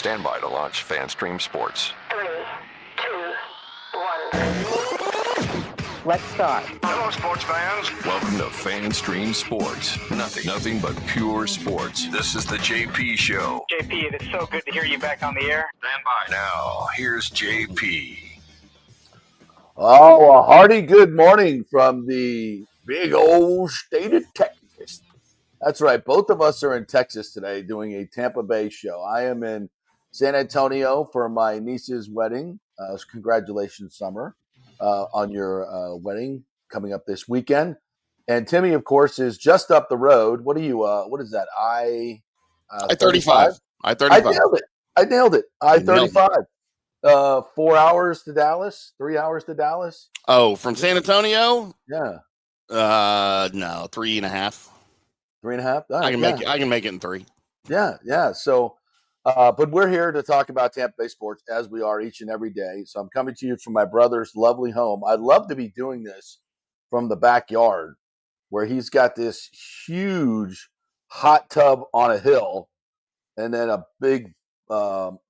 Stand by to launch FanStream Sports. 3, 2, 1. Let's start. Hello, sports fans. Welcome to FanStream Sports. Nothing but pure sports. This is the JP Show. JP, it is so good to hear you back on the air. Stand by. Now, here's JP. Oh, a hearty good morning from the big old state of Texas. That's right. Both of us are in Texas today doing a Tampa Bay show. I am in San Antonio for my niece's wedding. Congratulations, Summer, on your wedding coming up this weekend. And Timmy, of course, is just up the road. What are you? What is that? I-35. I-35. I nailed it. I-35. 4 hours to Dallas, 3 hours to Dallas. Oh, from San Antonio? Yeah. No, 3.5. 3.5. I can make it in 3. Yeah. So, but we're here to talk about Tampa Bay sports as we are each and every day. So I'm coming to you from my brother's lovely home. I'd love to be doing this from the backyard, where he's got this huge hot tub on a hill, and then a big pool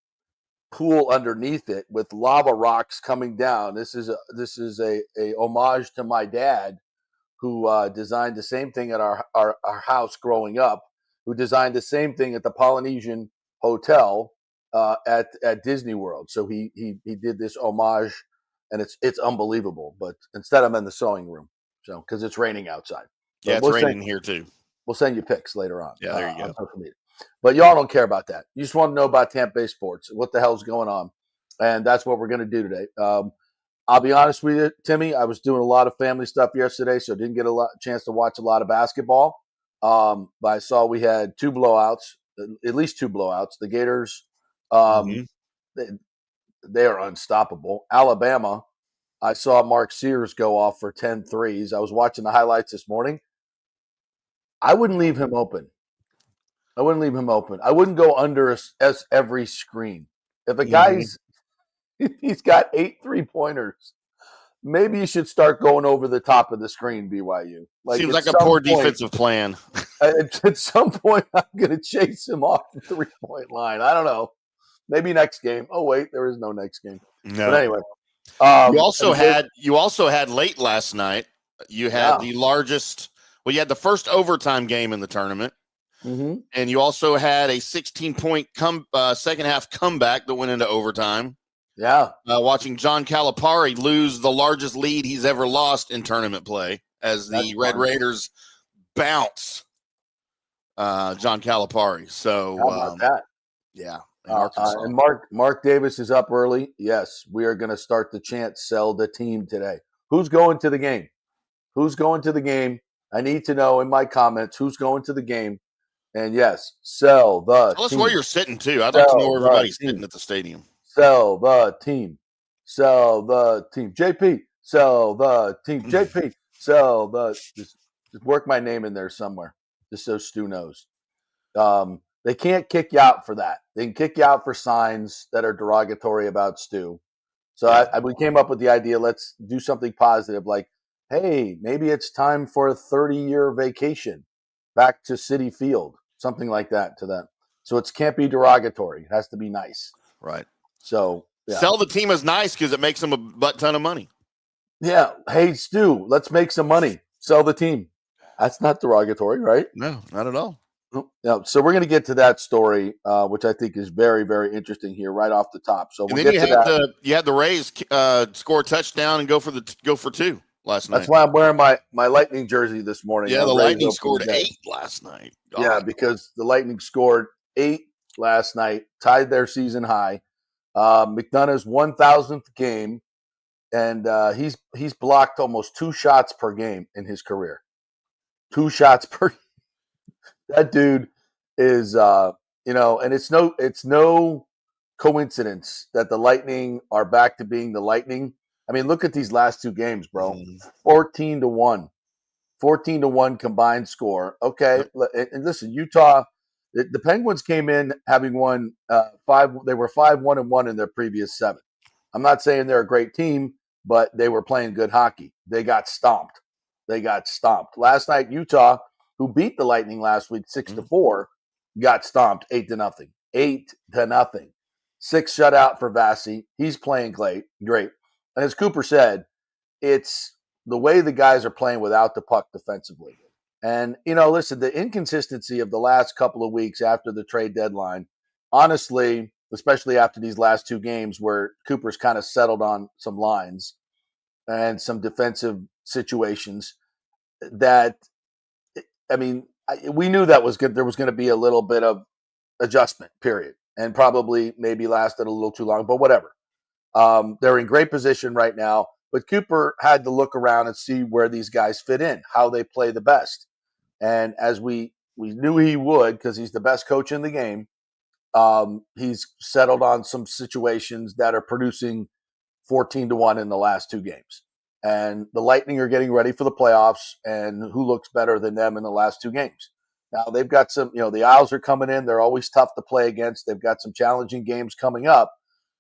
underneath it with lava rocks coming down. This is a homage to my dad, who designed the same thing at our house growing up, who designed the same thing at the Polynesian Hotel at Disney World. So he did this homage, and it's unbelievable. But instead, I'm in the sewing room, so because it's raining outside. Yeah, it's raining here too. We'll send you pics later on. Yeah, there you go. But y'all don't care about that. You just want to know about Tampa Bay sports, what the hell's going on, and that's what we're going to do today. I'll be honest with you, Timmy. I was doing a lot of family stuff yesterday, so didn't get chance to watch a lot of basketball. But I saw we had two blowouts, at least two blowouts. The Gators, they are unstoppable. Alabama, I saw Mark Sears go off for 10 threes. I was watching the highlights this morning. I wouldn't leave him open. I wouldn't go under every screen. If a guy's he's got 8 3-pointers, maybe you should start going over the top of the screen, BYU. Seems like a poor defensive plan. At some point, I'm going to chase him off the 3-point line. I don't know. Maybe next game. Oh, wait, there is no next game. No. But anyway. You also had late last night. You had the largest – well, you had the first overtime game in the tournament. Mm-hmm. And you also had a 16-point second half comeback that went into overtime. Yeah. Watching John Calipari lose the largest lead he's ever lost in tournament play as the Red Raiders bounce John Calipari. So, how about that? Yeah. And Mark Davis is up early. Yes, we are going to start the chant, sell the team today. Who's going to the game? I need to know in my comments who's going to the game. And yes, sell the Tell us team. where you're sitting, too. I'd like to know where everybody's sitting at the stadium. Sell the team. JP, sell the team. JP, sell the – just work my name in there somewhere, just so Stu knows. They can't kick you out for that. They can kick you out for signs that are derogatory about Stu. So we came up with the idea, let's do something positive, like, hey, maybe it's time for a 30-year vacation back to Citi Field, something like that to them. So it can't be derogatory. It has to be nice. Right. So sell the team is nice because it makes them a butt ton of money. Yeah. Hey, Stu, let's make some money. Sell the team. That's not derogatory, right? No, not at all. No. So we're going to get to that story, which I think is very, very interesting here right off the top. So we'll get to that. You had the Rays score a touchdown and go for 2 last night. That's why I'm wearing my Lightning jersey this morning. Yeah, the Lightning scored 8 last night. God. Yeah, because the Lightning scored 8 last night, tied their season high. McDonough's 1,000th game, and he's blocked almost 2 shots per game in his career. 2 shots per. That dude is, and it's no coincidence that the Lightning are back to being the Lightning. I mean, look at these last 2 games, bro. 14-1. 14-1 combined score. Okay, and listen, Utah, the Penguins came in having won 5. They were 5-1-1 in their previous 7. I'm not saying they're a great team, but they were playing good hockey. They got stomped. Last night, Utah, who beat the Lightning last week 6-4, got stomped 8-0. 8-0. 6 shutout for Vassie. He's playing great. And as Cooper said, it's the way the guys are playing without the puck defensively. And, listen, the inconsistency of the last couple of weeks after the trade deadline, honestly, especially after these last 2 games where Cooper's kind of settled on some lines and some defensive situations that, we knew that was good. There was going to be a little bit of adjustment, period, and probably maybe lasted a little too long, but whatever. They're in great position right now, but Cooper had to look around and see where these guys fit in, how they play the best. And as we knew he would, because he's the best coach in the game, he's settled on some situations that are producing 14-1 in the last 2 games. And the Lightning are getting ready for the playoffs, and who looks better than them in the last 2 games? Now, they've got some, the Isles are coming in. They're always tough to play against. They've got some challenging games coming up,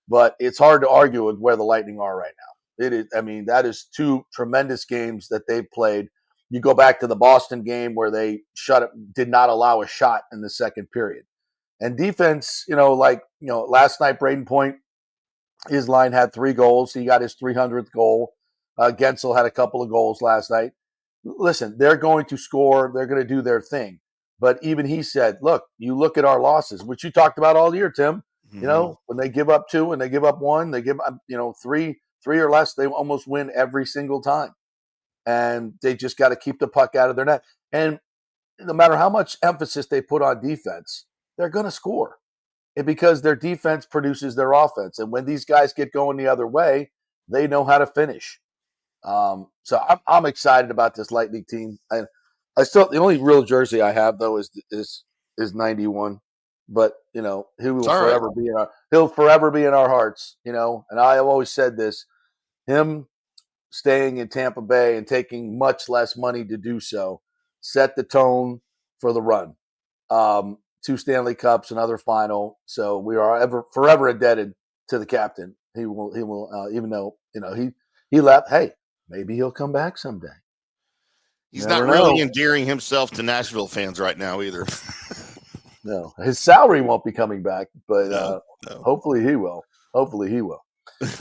but it's hard to argue with where the Lightning are right now. It is, that is 2 tremendous games that they've played. You go back to the Boston game where they did not allow a shot in the second period. And defense, last night, Braden Point, his line had 3 goals. He got his 300th goal. Gensel had a couple of goals last night. Listen, they're going to score. They're going to do their thing. But even he said, look, you look at our losses, which you talked about all year, Tim. Mm-hmm. When they give up 2 and they give up 1, they give up, 3 or less, they almost win every single time. And they just got to keep the puck out of their net. And no matter how much emphasis they put on defense, they're going to score. And because their defense produces their offense. And when these guys get going the other way, they know how to finish. So I'm excited about this Lightning team. I still, the only real jersey I have though is 91. But he will forever be he'll forever be in our hearts. And I have always said this: him staying in Tampa Bay and taking much less money to do so set the tone for the run. 2 Stanley Cups, another final. So we are forever indebted to the captain. He will, even though he left. Hey, maybe he'll come back someday. He's not really endearing himself to Nashville fans right now either. No, his salary won't be coming back, but No. Hopefully he will.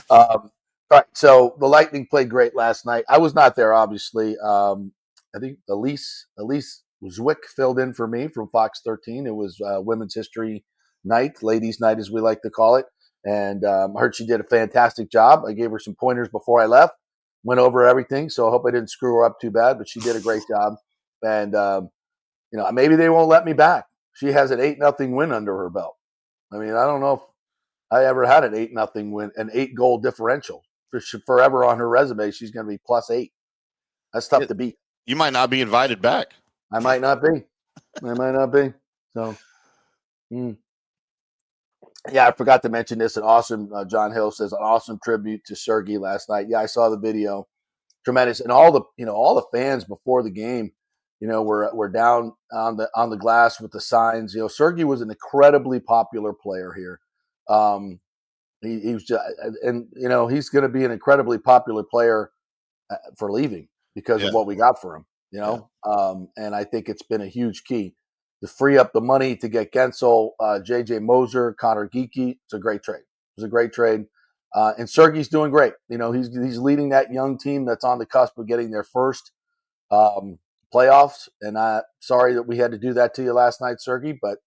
All right, so the Lightning played great last night. I was not there, obviously. I think Elise Zwick filled in for me from Fox 13. It was Women's History Night, Ladies' Night, as we like to call it. And I heard she did a fantastic job. I gave her some pointers before I left, went over everything. So I hope I didn't screw her up too bad, but she did a great job. And, maybe they won't let me back. She has an 8-0 win under her belt. I don't know if I ever had an 8-0 win, an 8-goal differential. Forever on her resume, she's going to be +8. That's tough to beat. You might not be invited back. I might not be. So, yeah, I forgot to mention this. An awesome, John Hill says, an awesome tribute to Sergei last night. Yeah, I saw the video. Tremendous. And all the fans before the game, were down on the glass with the signs. Sergei was an incredibly popular player here. He was just, and he's going to be an incredibly popular player for leaving because of what we got for him. And I think it's been a huge key to free up the money to get Gensel, JJ Moser, Connor Geekie. It's a great trade. It was a great trade. And Sergei's doing great. He's leading that young team that's on the cusp of getting their first playoffs. And I'm sorry that we had to do that to you last night, Sergei, but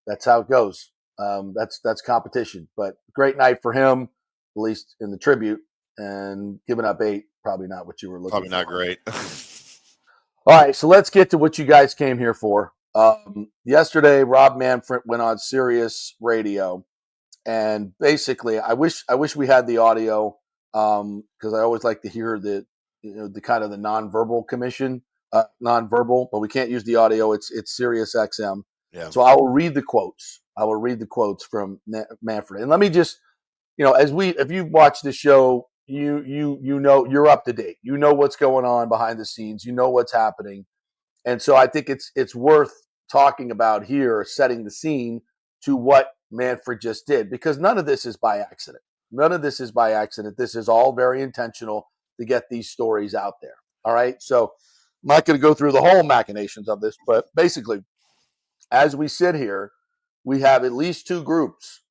that's how it goes. That's competition. But great night for him, at least in the tribute. And giving up 8, probably not what you were looking for. Probably not great. All right, so let's get to what you guys came here for. Yesterday, Rob Manfred went on Sirius Radio, and basically, I wish we had the audio because I always like to hear the kind of the nonverbal commission, nonverbal, but we can't use the audio. It's Sirius XM. Yeah. So I will read the quotes. From Manfred, and let me just, if you watch the show, you're up to date. You know what's going on behind the scenes. You know what's happening. And so I think it's worth talking about here, setting the scene to what Manfred just did, because none of this is by accident. This is all very intentional to get these stories out there. All right. So I'm not going to go through the whole machinations of this, but basically, as we sit here, we have at least 2 groups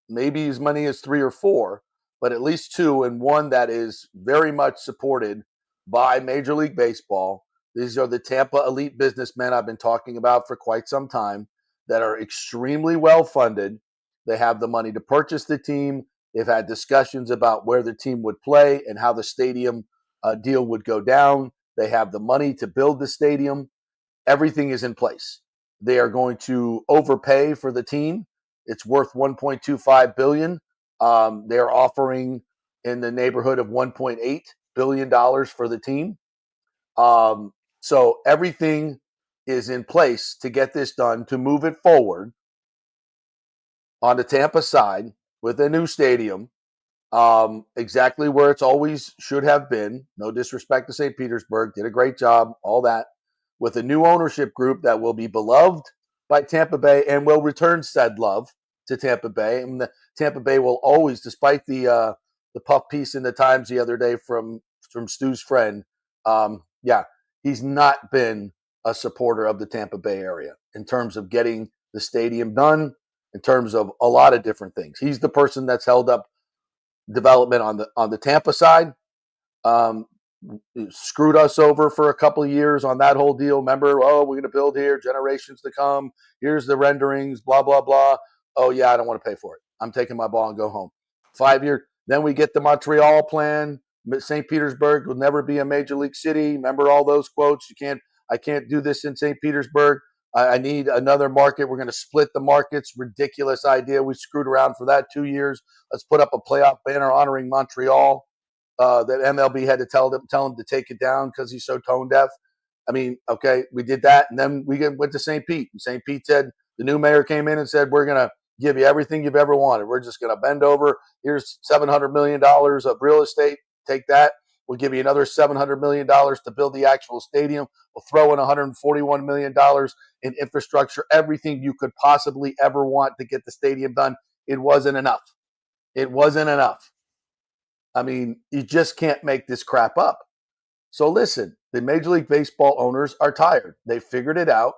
maybe as many as 3 or 4, but at least 2, and one that is very much supported by Major League Baseball. These are the Tampa elite businessmen I've been talking about for quite some time that are extremely well funded. They have the money to purchase the team. They've had discussions about where the team would play and how the stadium deal would go down. They have the money to build the stadium. Everything is in place. They are going to overpay for the team. It's worth $1.25 billion. They are offering in the neighborhood of $1.8 billion for the team. So everything is in place to get this done, to move it forward on the Tampa side with a new stadium, exactly where it's always should have been. No disrespect to St. Petersburg, did a great job, all that, with a new ownership group that will be beloved by Tampa Bay and will return said love to Tampa Bay. And Tampa Bay will always, despite the puff piece in the Times the other day from Stu's friend, he's not been a supporter of the Tampa Bay area in terms of getting the stadium done, in terms of a lot of different things. He's the person that's held up development on the Tampa side. Screwed us over for a couple of years on that whole deal. Remember, we're going to build here, generations to come. Here's the renderings, blah, blah, blah. Oh, yeah, I don't want to pay for it. I'm taking my ball and go home. 5 years. Then we get the Montreal plan. St. Petersburg will never be a major league city. Remember all those quotes? I can't do this in St. Petersburg. I need another market. We're going to split the markets. Ridiculous idea. We screwed around for that 2 years. Let's put up a playoff banner honoring Montreal. That MLB had to tell him to take it down because he's so tone deaf. I mean, okay, we did that, and then we went to St. Pete. And St. Pete said, the new mayor came in and said, we're going to give you everything you've ever wanted. We're just going to bend over. Here's $700 million of real estate. Take that. We'll give you another $700 million to build the actual stadium. We'll throw in $141 million in infrastructure, everything you could possibly ever want to get the stadium done. It wasn't enough. It wasn't enough. I mean, you just can't make this crap up. So listen, the Major League Baseball owners are tired. They figured it out.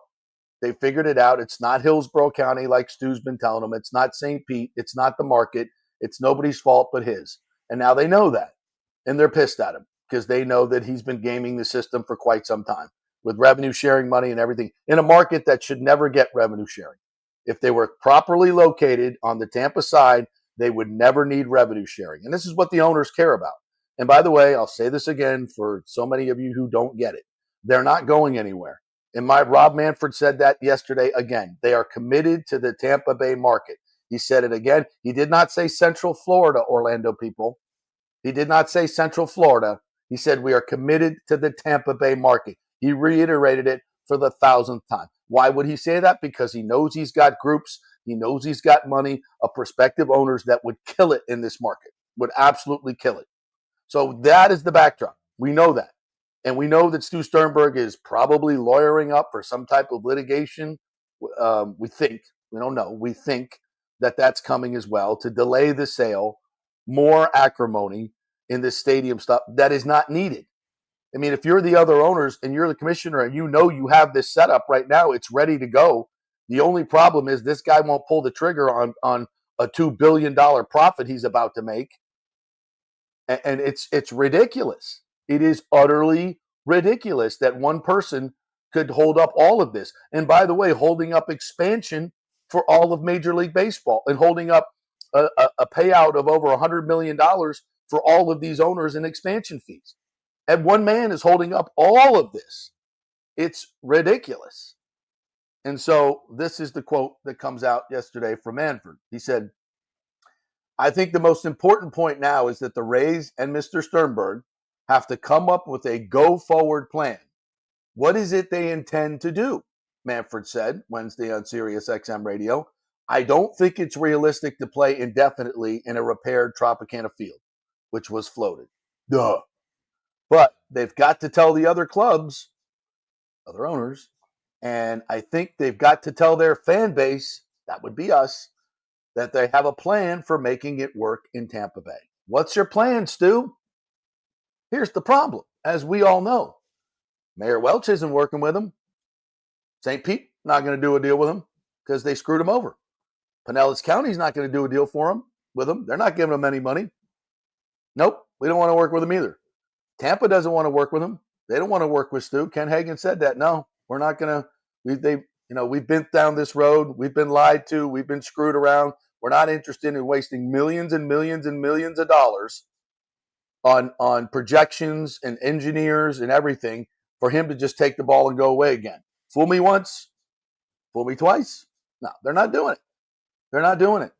It's not Hillsborough County like Stu's been telling them. It's not St. Pete. It's not the market. It's nobody's fault but his. And now they know that. And they're pissed at him because they know that he's been gaming the system for quite some time with revenue sharing money and everything in a market that should never get revenue sharing. If they were properly located on the Tampa side, they would never need revenue sharing. And this is what the owners care about. And by the way, I'll say this again for so many of you who don't get it. They're not going anywhere. And Rob Manfred said that yesterday again. They are committed to the Tampa Bay market. He said it again. He did not say Central Florida, Orlando people. He did not say Central Florida. He said we are committed to the Tampa Bay market. He reiterated it for the 1,000th time. Why would he say that? Because he knows he's got groups. He knows he's got money of prospective owners that would kill it in this market, would absolutely kill it. So that is the backdrop. We know that. And we know that Stu Sternberg is probably lawyering up for some type of litigation. We think, we don't know, we think that that's coming as well to delay the sale, more acrimony in this stadium stuff that is not needed. I mean, if you're the other owners and you're the commissioner and you know you have this set up right now, it's ready to go. The only problem is this guy won't pull the trigger on a $2 billion profit he's about to make. And it's ridiculous. It is utterly ridiculous that one person could hold up all of this. And by the way, holding up expansion for all of Major League Baseball and holding up a payout of over $100 million for all of these owners in expansion fees. And one man is holding up all of this. It's ridiculous. And so this is the quote that comes out yesterday from Manfred. He said, I think the most important point now is that the Rays and Mr. Sternberg have to come up with a go-forward plan. What is it they intend to do? Manfred said Wednesday on Sirius XM radio. I don't think it's realistic to play indefinitely in a repaired Tropicana field, which was floated. Duh. But they've got to tell the other clubs, other owners, and I think they've got to tell their fan base, that would be us, that they have a plan for making it work in Tampa Bay. What's your plan, Stu? Here's the problem. As we all know, Mayor Welch isn't working with them. St. Pete not going to do a deal with them because they screwed him over. Pinellas County's not going to do a deal for him with him. They're not giving him any money. Nope, we don't want to work with him either. Tampa doesn't want to work with him. They don't want to work with Stu. Ken Hagan said that. No, we're not going to. We've been down this road. We've been lied to. We've been screwed around. We're not interested in wasting millions and millions and millions of dollars on projections and engineers and everything for him to just take the ball and go away again. Fool me once, fool me twice. No, they're not doing it. They're not doing it.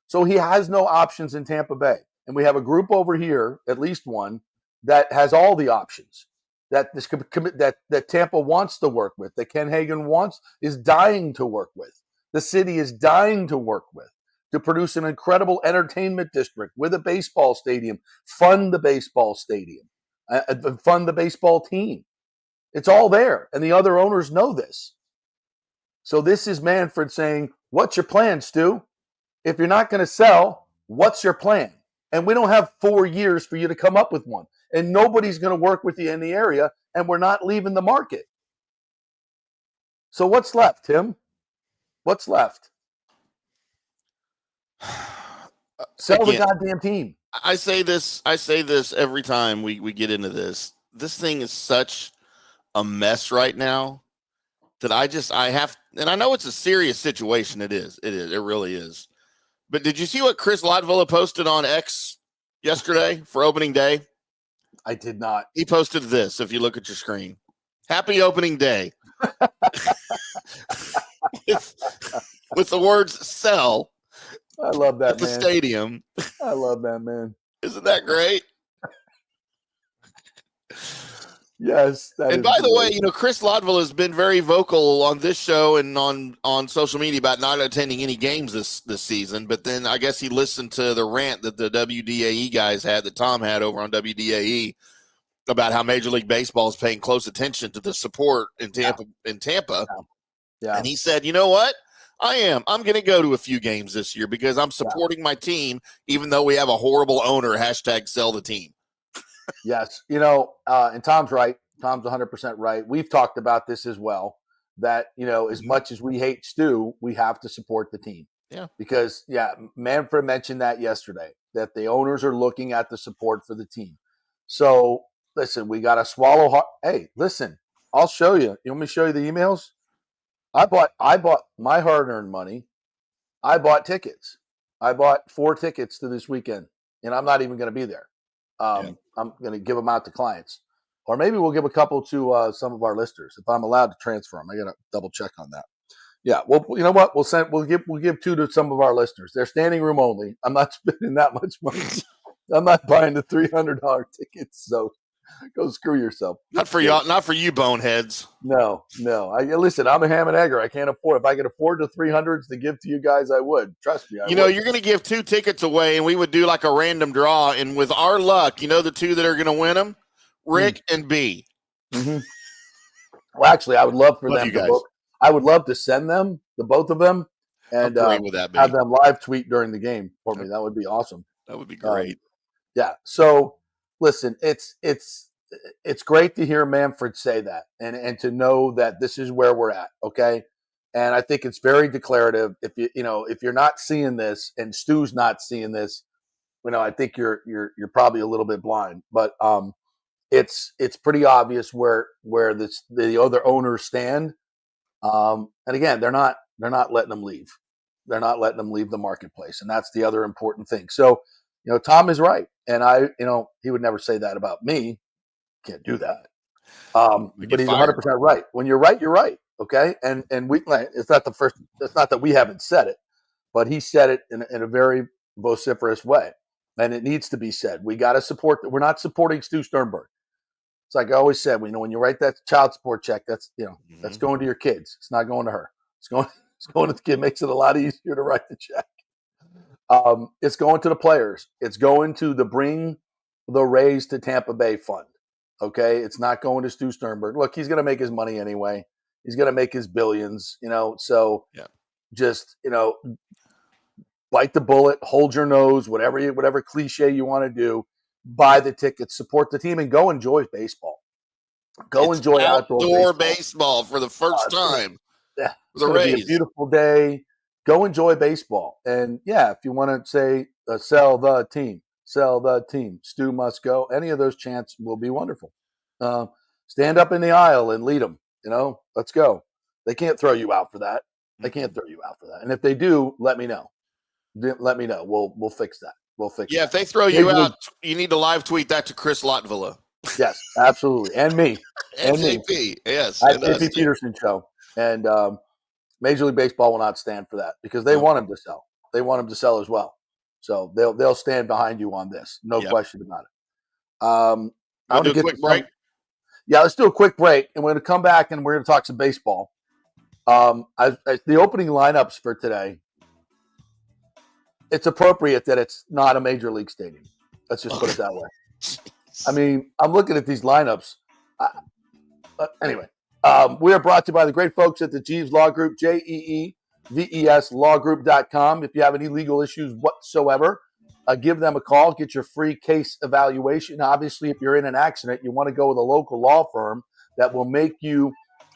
So he has no options in Tampa Bay. And we have a group over here, at least one, that has all the options that Tampa wants to work with, that Ken Hagan is dying to work with. The city is dying to work with to produce an incredible entertainment district with a baseball stadium, fund the baseball stadium, fund the baseball team. It's all there, and the other owners know this. So this is Manfred saying, what's your plan, Stu? If you're not going to sell, what's your plan? And we don't have 4 years for you to come up with one. And nobody's going to work with you in the area, and we're not leaving the market. So what's left, Tim? What's left? Sell the goddamn team. I say this every time we get into this. This thing is such a mess right now that I have, and I know it's a serious situation. It really is. But did you see what Chris Lodvilla posted on X yesterday for opening day? I did not. He posted this, if you look at your screen. Happy opening day. with the words sell. I love that, at the stadium. I love that, man. Isn't that great? Yes. And by the way, Chris Lodville has been very vocal on this show and on social media about not attending any games this season. But then I guess he listened to the rant that the WDAE guys had, that Tom had over on WDAE, about how Major League Baseball is paying close attention to the support in Tampa. Yeah. And he said, you know what? I'm going to go to a few games this year because I'm supporting my team, even though we have a horrible owner, #sell the team. Yes. And Tom's right. Tom's 100% right. We've talked about this as well, that, as much as we hate Stu, we have to support the team. Yeah. Because, Manfred mentioned that yesterday, that the owners are looking at the support for the team. So, listen, we got to swallow hard. Hey, listen, I'll show you. You want me to show you the emails? I bought my hard-earned money. I bought tickets. I bought 4 tickets to this weekend, and I'm not even going to be there. I'm going to give them out to clients, or maybe we'll give a couple to some of our listeners if I'm allowed to transfer them. I got to double check on that. Yeah, well, you know what? We'll give 2 to some of our listeners. They're standing room only. I'm not spending that much money. I'm not buying the $300 tickets. So go screw yourself. Not for y'all. Not for you, boneheads. No. Listen, I'm a ham and egger. I can't afford. If I could afford the 300s to give to you guys, I would. Trust me. You're going to give 2 tickets away, and we would do like a random draw. And with our luck, the 2 that are going to win them, Rick and B. Mm-hmm. Well, actually, I would love for them to. I would love to send them, the both of them, and have them live tweet during the game for me. That would be awesome. That would be great. So. Listen, it's great to hear Manfred say that and to know that this is where we're at, okay? And I think it's very declarative. If if you're not seeing this and Stu's not seeing this, I think you're probably a little bit blind. But it's pretty obvious where the other owners stand. And again, they're not letting them leave. They're not letting them leave the marketplace, and that's the other important thing. So. Tom is right. And he would never say that about me. Can't do that. But he's 100% right. When you're right, you're right. Okay. And it's not that we haven't said it, but he said it in a very vociferous way. And it needs to be said. We got to support that. We're not supporting Stu Sternberg. It's like I always said, when you write that child support check, that's, that's going to your kids. It's not going to her. It's going to the kid. Makes it a lot easier to write the check. It's going to the players. It's going to the Bring the Rays to Tampa Bay fund. Okay. It's not going to Stu Sternberg. Look, he's going to make his money anyway. He's going to make his billions, so just, bite the bullet, hold your nose, whatever cliche you want to do, buy the tickets, support the team, and go enjoy baseball. Enjoy outdoor baseball for the first time. Yeah. It's going to be a beautiful day. go enjoy baseball. And yeah, if you want to say sell the team, Stu must go, any of those chants will be wonderful. Stand up in the aisle and lead them. Let's go. They can't throw you out for that. And if they do, let me know. We'll fix that. Yeah, if they throw you out, you need to live tweet that to Chris Lotvilla. Yes, absolutely. And me. and JP. Yes. At JP Peterson Show. And Major League Baseball will not stand for that because they want him to sell. They want him to sell as well. So they'll stand behind you on this. No question about it. I want to get a quick break. Yeah, let's do a quick break. And we're going to come back and we're going to talk some baseball. The opening lineups for today, it's appropriate that it's not a major league stadium. Let's just put it that way. I mean, I'm looking at these lineups. Anyway, we are brought to you by the great folks at the Jeeves Law Group, JEEVES lawgroup.com. If you have any legal issues whatsoever, give them a call. Get your free case evaluation. Obviously, if you're in an accident, you want to go with a local law firm that will make you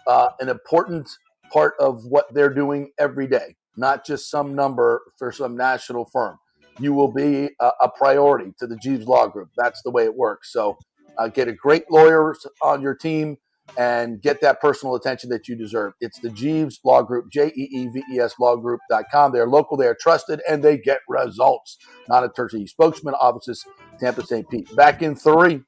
an important part of what they're doing every day, not just some number for some national firm. You will be a priority to the Jeeves Law Group. That's the way it works. So get a great lawyer on your team and get that personal attention that you deserve. It's the Jeeves Law Group, JEEVES lawgroup.com. They're local, they are trusted, and they get results. Not a Turkey spokesman, offices, Tampa, St. Pete. Back in 3.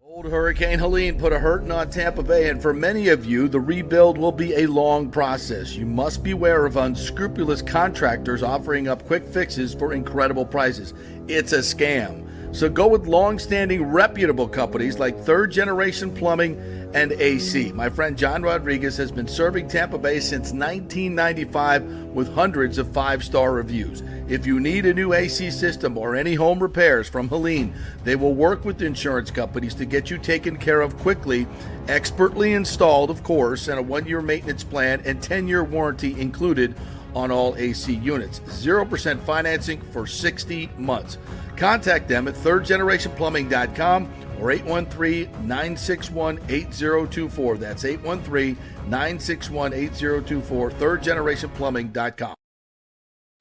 Old Hurricane Helene put a hurting on Tampa Bay, and for many of you, the rebuild will be a long process. You must beware of unscrupulous contractors offering up quick fixes for incredible prices. It's a scam. So go with long-standing, reputable companies like Third Generation Plumbing and AC. My friend John Rodriguez has been serving Tampa Bay since 1995 with hundreds of 5-star reviews. If you need a new AC system or any home repairs from Helene, they will work with insurance companies to get you taken care of quickly, expertly installed, of course, and a 1-year maintenance plan and 10-year warranty included on all AC units. 0% financing for 60 months. Contact them at thirdgenerationplumbing.com or 813-961-8024. That's 813-961-8024, thirdgenerationplumbing.com.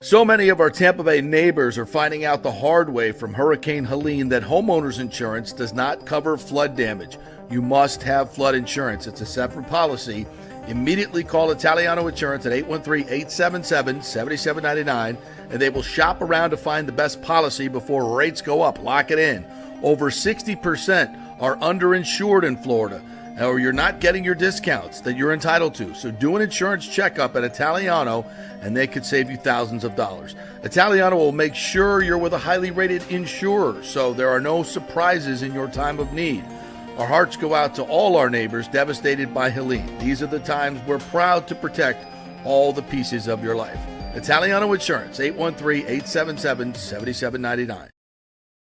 So many of our Tampa Bay neighbors are finding out the hard way from Hurricane Helene that homeowners insurance does not cover flood damage. You must have flood insurance. It's a separate policy. Immediately call Italiano Insurance at 813-877-7799, and they will shop around to find the best policy before rates go up. Lock it in. Over 60% are underinsured in Florida, or you're not getting your discounts that you're entitled to. So do an insurance checkup at Italiano, and they could save you thousands of dollars. Italiano will make sure you're with a highly rated insurer, so there are no surprises in your time of need. Our hearts go out to all our neighbors devastated by Helene. These are the times we're proud to protect all the pieces of your life. Italiano Insurance, 813-877-7799.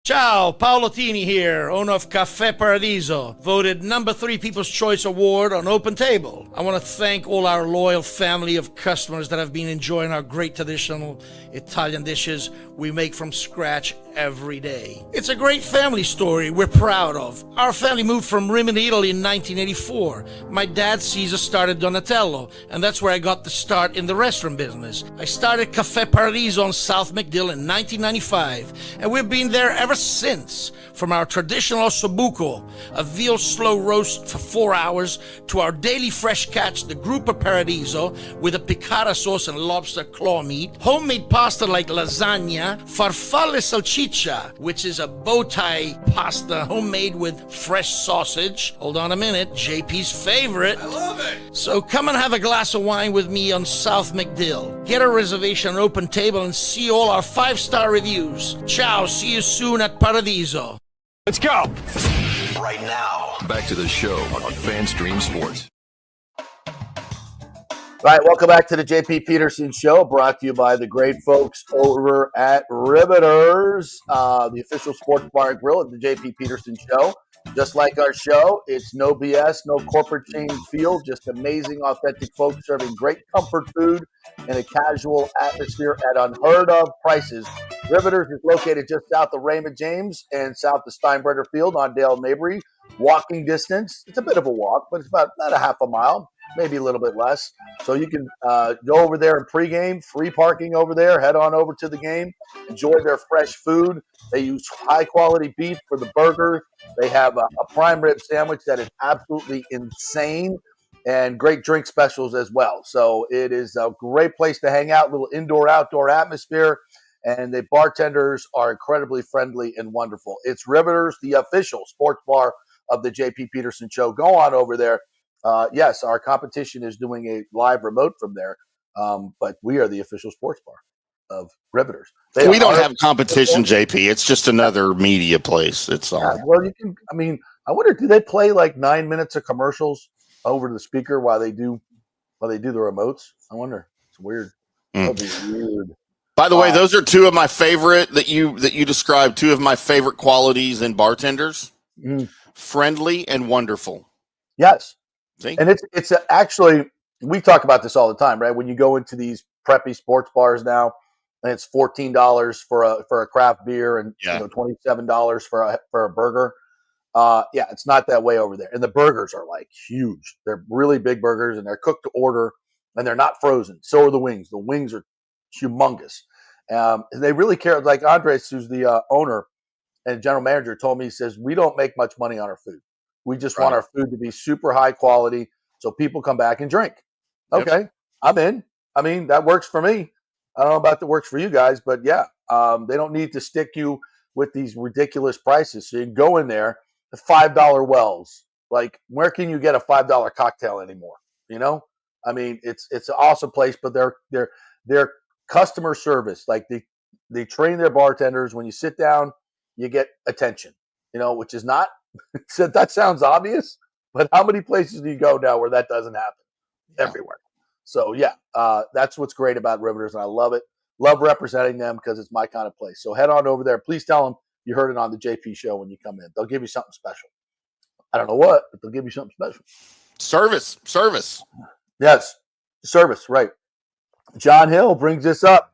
Ciao, Paolo Tini here, owner of Caffè Paradiso, voted number 3 People's Choice Award on Open Table. I want to thank all our loyal family of customers that have been enjoying our great traditional Italian dishes we make from scratch every day. It's a great family story we're proud of. Our family moved from Rimini, Italy in 1984. My dad, Caesar, started Donatello, and that's where I got the start in the restaurant business. I started Caffè Paradiso on South McDill in 1995, and we've been there ever since. From our traditional ossobuco, a veal slow roast for 4 hours, to our daily fresh catch, the Gruppo Paradiso, with a piccata sauce and lobster claw meat, homemade pasta like lasagna, farfalle salchicha, which is a bow tie pasta homemade with fresh sausage. Hold on a minute, JP's favorite. I love it. So come and have a glass of wine with me on South McDill. Get a reservation on Open Table and see all our 5-star reviews. Ciao, see you soon at Paradiso. Let's go. Right now, back to the show on FanStream Sports. All right, welcome back to the JP Peterson Show, brought to you by the great folks over at Riveters, the official sports bar and grill at the JP Peterson Show. Just like our show, it's no BS, no corporate chain feel, just amazing, authentic folks serving great comfort food in a casual atmosphere at unheard of prices. Riveters is located just south of Raymond James and south of Steinbrenner Field on Dale Mabry. Walking distance. It's a bit of a walk, but it's about a half a mile maybe a little bit less. So you can go over there and pregame, free parking over there, head on over to the game, enjoy their fresh food. They use high-quality beef for the burger. They have a prime rib sandwich that is absolutely insane, and great drink specials as well. So it is a great place to hang out, little indoor-outdoor atmosphere, and the bartenders are incredibly friendly and wonderful. It's Riveters, the official sports bar of the JP Peterson Show. Go on over there. Yes, our competition is doing a live remote from there, but we are the official sports bar of Riveters. We don't have competition, JP. It's just another media place. It's all. Yeah, well, you can. I mean, I wonder, do they play like 9 minutes of commercials over the speaker while they do the remotes? I wonder. It's weird. That'd be weird. By the way, those are two of my favorite that you described. Two of my favorite qualities in bartenders: friendly and wonderful. Yes. See? And it's actually, we talk about this all the time, right? When you go into these preppy sports bars now, and it's $14 for a craft beer and $27 for a burger. It's not that way over there. And the burgers are like huge. They're really big burgers, and they're cooked to order, and they're not frozen. So are the wings. The wings are humongous. They really care. Like Andres, who's the owner and general manager, told me, he says, we don't make much money on our food. We just want our food to be super high quality so people come back and drink. Okay, I'm in. I mean, that works for me. I don't know about that works for you guys, but yeah, they don't need to stick you with these ridiculous prices. So you can go in there, the $5 wells. Like, where can you get a $5 cocktail anymore? You know, I mean, it's an awesome place, but their customer service, like they train their bartenders. When you sit down, you get attention. You know, which is not. That sounds obvious, but how many places do you go now where that doesn't happen? Everywhere. So that's what's great about Riveters, and I love it. Love representing them because it's my kind of place. So head on over there. Please tell them you heard it on the JP Show when you come in. They'll give you something special. I don't know what, but they'll give you something special. Service. Yes, service. Right. John Hill brings this up.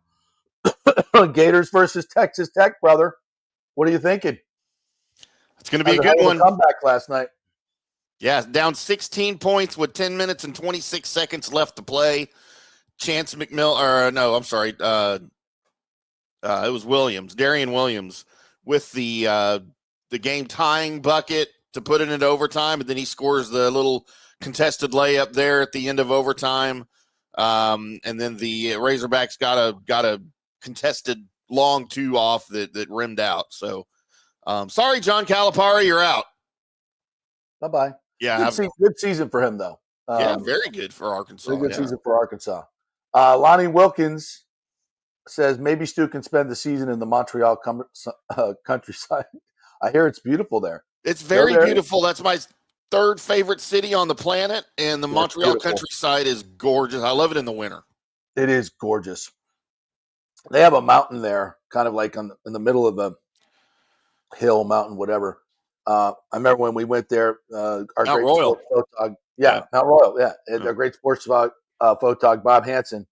Gators versus Texas Tech, brother. What are you thinking? It's going to be a good one. Comeback last night. Yeah, down 16 points with 10 minutes and 26 seconds left to play. Chance McMillan, it was Williams, Darian Williams, with the game tying bucket to put it into overtime, and then he scores the little contested layup there at the end of overtime. And then the Razorbacks got a contested long two off that rimmed out. So, sorry, John Calipari, you're out. Bye-bye. Yeah. Good season for him, though. Very good for Arkansas. Very good season for Arkansas. Lonnie Wilkins says maybe Stu can spend the season in the Montreal countryside. I hear it's beautiful there. It's very beautiful. That's my third favorite city on the planet, and the Montreal countryside is gorgeous. I love it in the winter. It is gorgeous. They have a mountain there, kind of like in the middle of a hill, mountain, whatever. I remember when we went there, our Mount great Royal. photog, Mount Royal, and our great sports photog, Bob Hansen.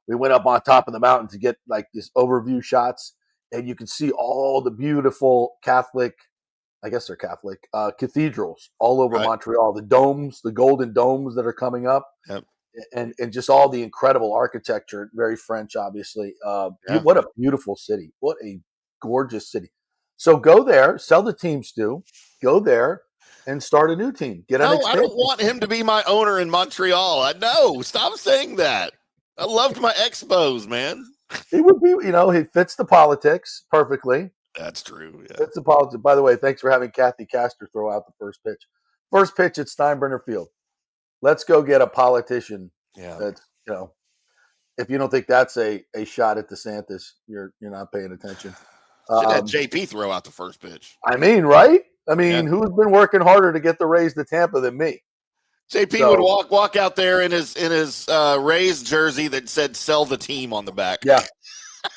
We went up on top of the mountain to get like this overview shots, and you can see all the beautiful Catholic, I guess they're Catholic, cathedrals all over Montreal. The domes, the golden domes that are coming up, and just all the incredible architecture. Very French, obviously. What a beautiful city! What a gorgeous city. So go there, sell the team, Stu. Go there and start a new team. I don't want him to be my owner in Montreal. I know. Stop saying that. I loved my Expos, man. He would be, he fits the politics perfectly. That's true. Yeah. Fits the politics. By the way, thanks for having Kathy Castor throw out the first pitch. First pitch at Steinbrenner Field. Let's go get a politician. Yeah. That's, if you don't think that's a shot at DeSantis, you're not paying attention. Should have JP throw out the first pitch. I mean, right? I mean, who's been working harder to get the Rays to Tampa than me? JP would walk out there in his Rays jersey that said "Sell the team" on the back. Yeah.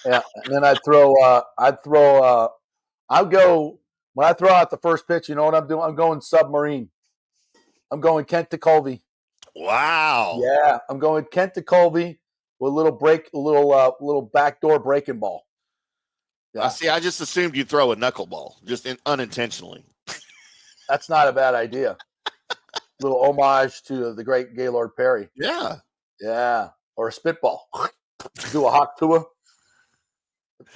And then I'd go when I throw out the first pitch. You know what I'm doing? I'm going submarine. I'm going Kent to Colby. Wow. Yeah, I'm going Kent to Colby with a little backdoor breaking ball. Yeah. I just assumed you'd throw a knuckleball, just unintentionally. That's not a bad idea. Little homage to the great Gaylord Perry. Yeah. Yeah. Or a spitball. Do a hawk Tua.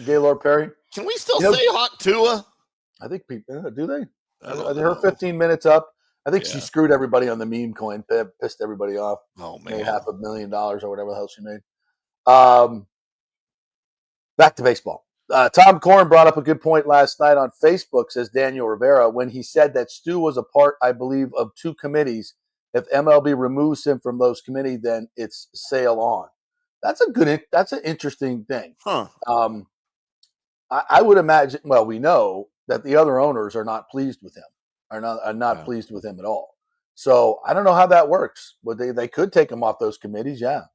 Gaylord Perry. Can we still say Hawk Tua? I think people do they? I Are her 15 minutes up? I think she Yeah. screwed everybody on the meme coin, pissed everybody off. Oh, Made man. $500,000 or whatever the hell she made. Back to baseball. Tom Corn brought up a good point last night on Facebook, says Daniel Rivera, when he said that Stu was a part, I believe, of 2 committees. If MLB removes him from those committees, then it's sail on. That's an interesting thing. Huh. I would imagine, well, we know that the other owners are not pleased with him, are not pleased with him at all. So I don't know how that works. But they could take him off those committees, yeah.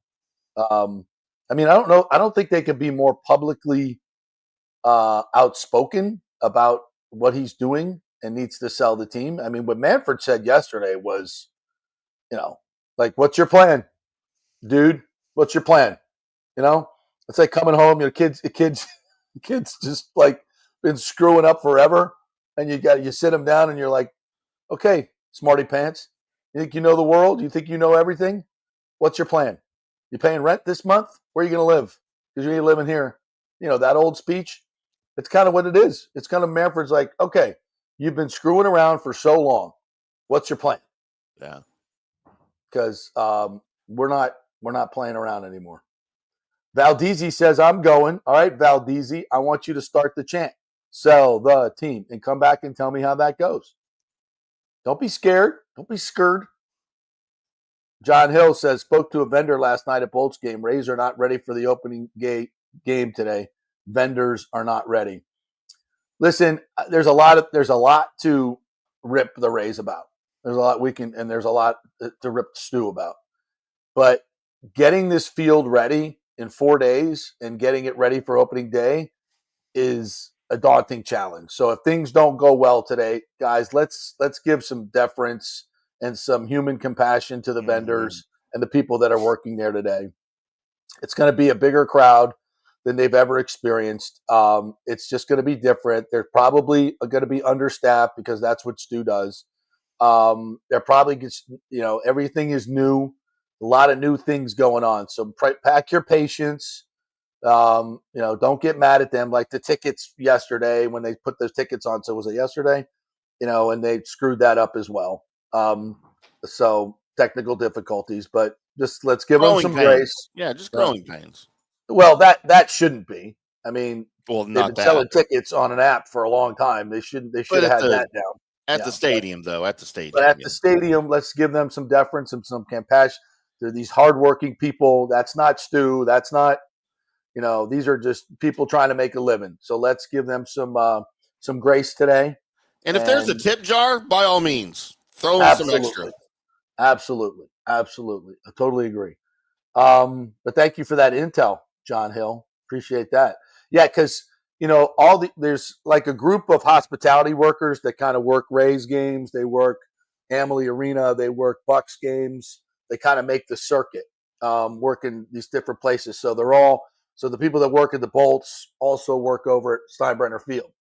I mean, I don't know. I don't think they could be more publicly outspoken about what he's doing and needs to sell the team. I mean, what Manfred said yesterday was, like, what's your plan, dude? What's your plan? It's like coming home, kids just like been screwing up forever, and you sit them down and you're like, okay, smarty pants, you think you know the world? You think you know everything? What's your plan? You paying rent this month? Where are you going to live? Because you ain't living here. That old speech. It's kind of what it is. It's kind of Manfred's like, okay, you've been screwing around for so long. What's your plan? Yeah. Because we're not playing around anymore. Valdezi says, I'm going. All right, Valdezi, I want you to start the chant. Sell the team and come back and tell me how that goes. Don't be scared. Don't be scared. John Hill says, spoke to a vendor last night at Bolts game. Rays are not ready for the opening game today. Vendors are not ready. Listen, there's a lot to rip the Rays about. There's a lot there's a lot to rip Stu about. But getting this field ready in 4 days and getting it ready for opening day is a daunting challenge. So if things don't go well today, guys, let's give some deference and some human compassion to the vendors and the people that are working there today. It's going to be a bigger crowd than they've ever experienced. It's just going to be different. They're probably going to be understaffed because that's what Stu does. They're probably just, everything is new, a lot of new things going on. So pack your patience. Don't get mad at them. Like the tickets yesterday when they put those tickets on. So was it yesterday? And they screwed that up as well. So technical difficulties, but just let's give them some grace. Yeah, just growing pains. Well, that shouldn't be. I mean, well, they've been selling tickets on an app for a long time. They should have had that down. At the stadium, though. At the stadium. But at the stadium, let's give them some deference and some compassion. They're these hardworking people. That's not Stu. That's not, these are just people trying to make a living. So let's give them some grace today. And if there's a tip jar, by all means, throw in some extra. Absolutely. Absolutely. I totally agree. But thank you for that intel, John Hill. Appreciate that. Yeah, because there's like a group of hospitality workers that kind of work Rays games. They work Amalie Arena. They work Bucs games. They kind of make the circuit, working these different places. So the people that work at the Bolts also work over at Steinbrenner Field.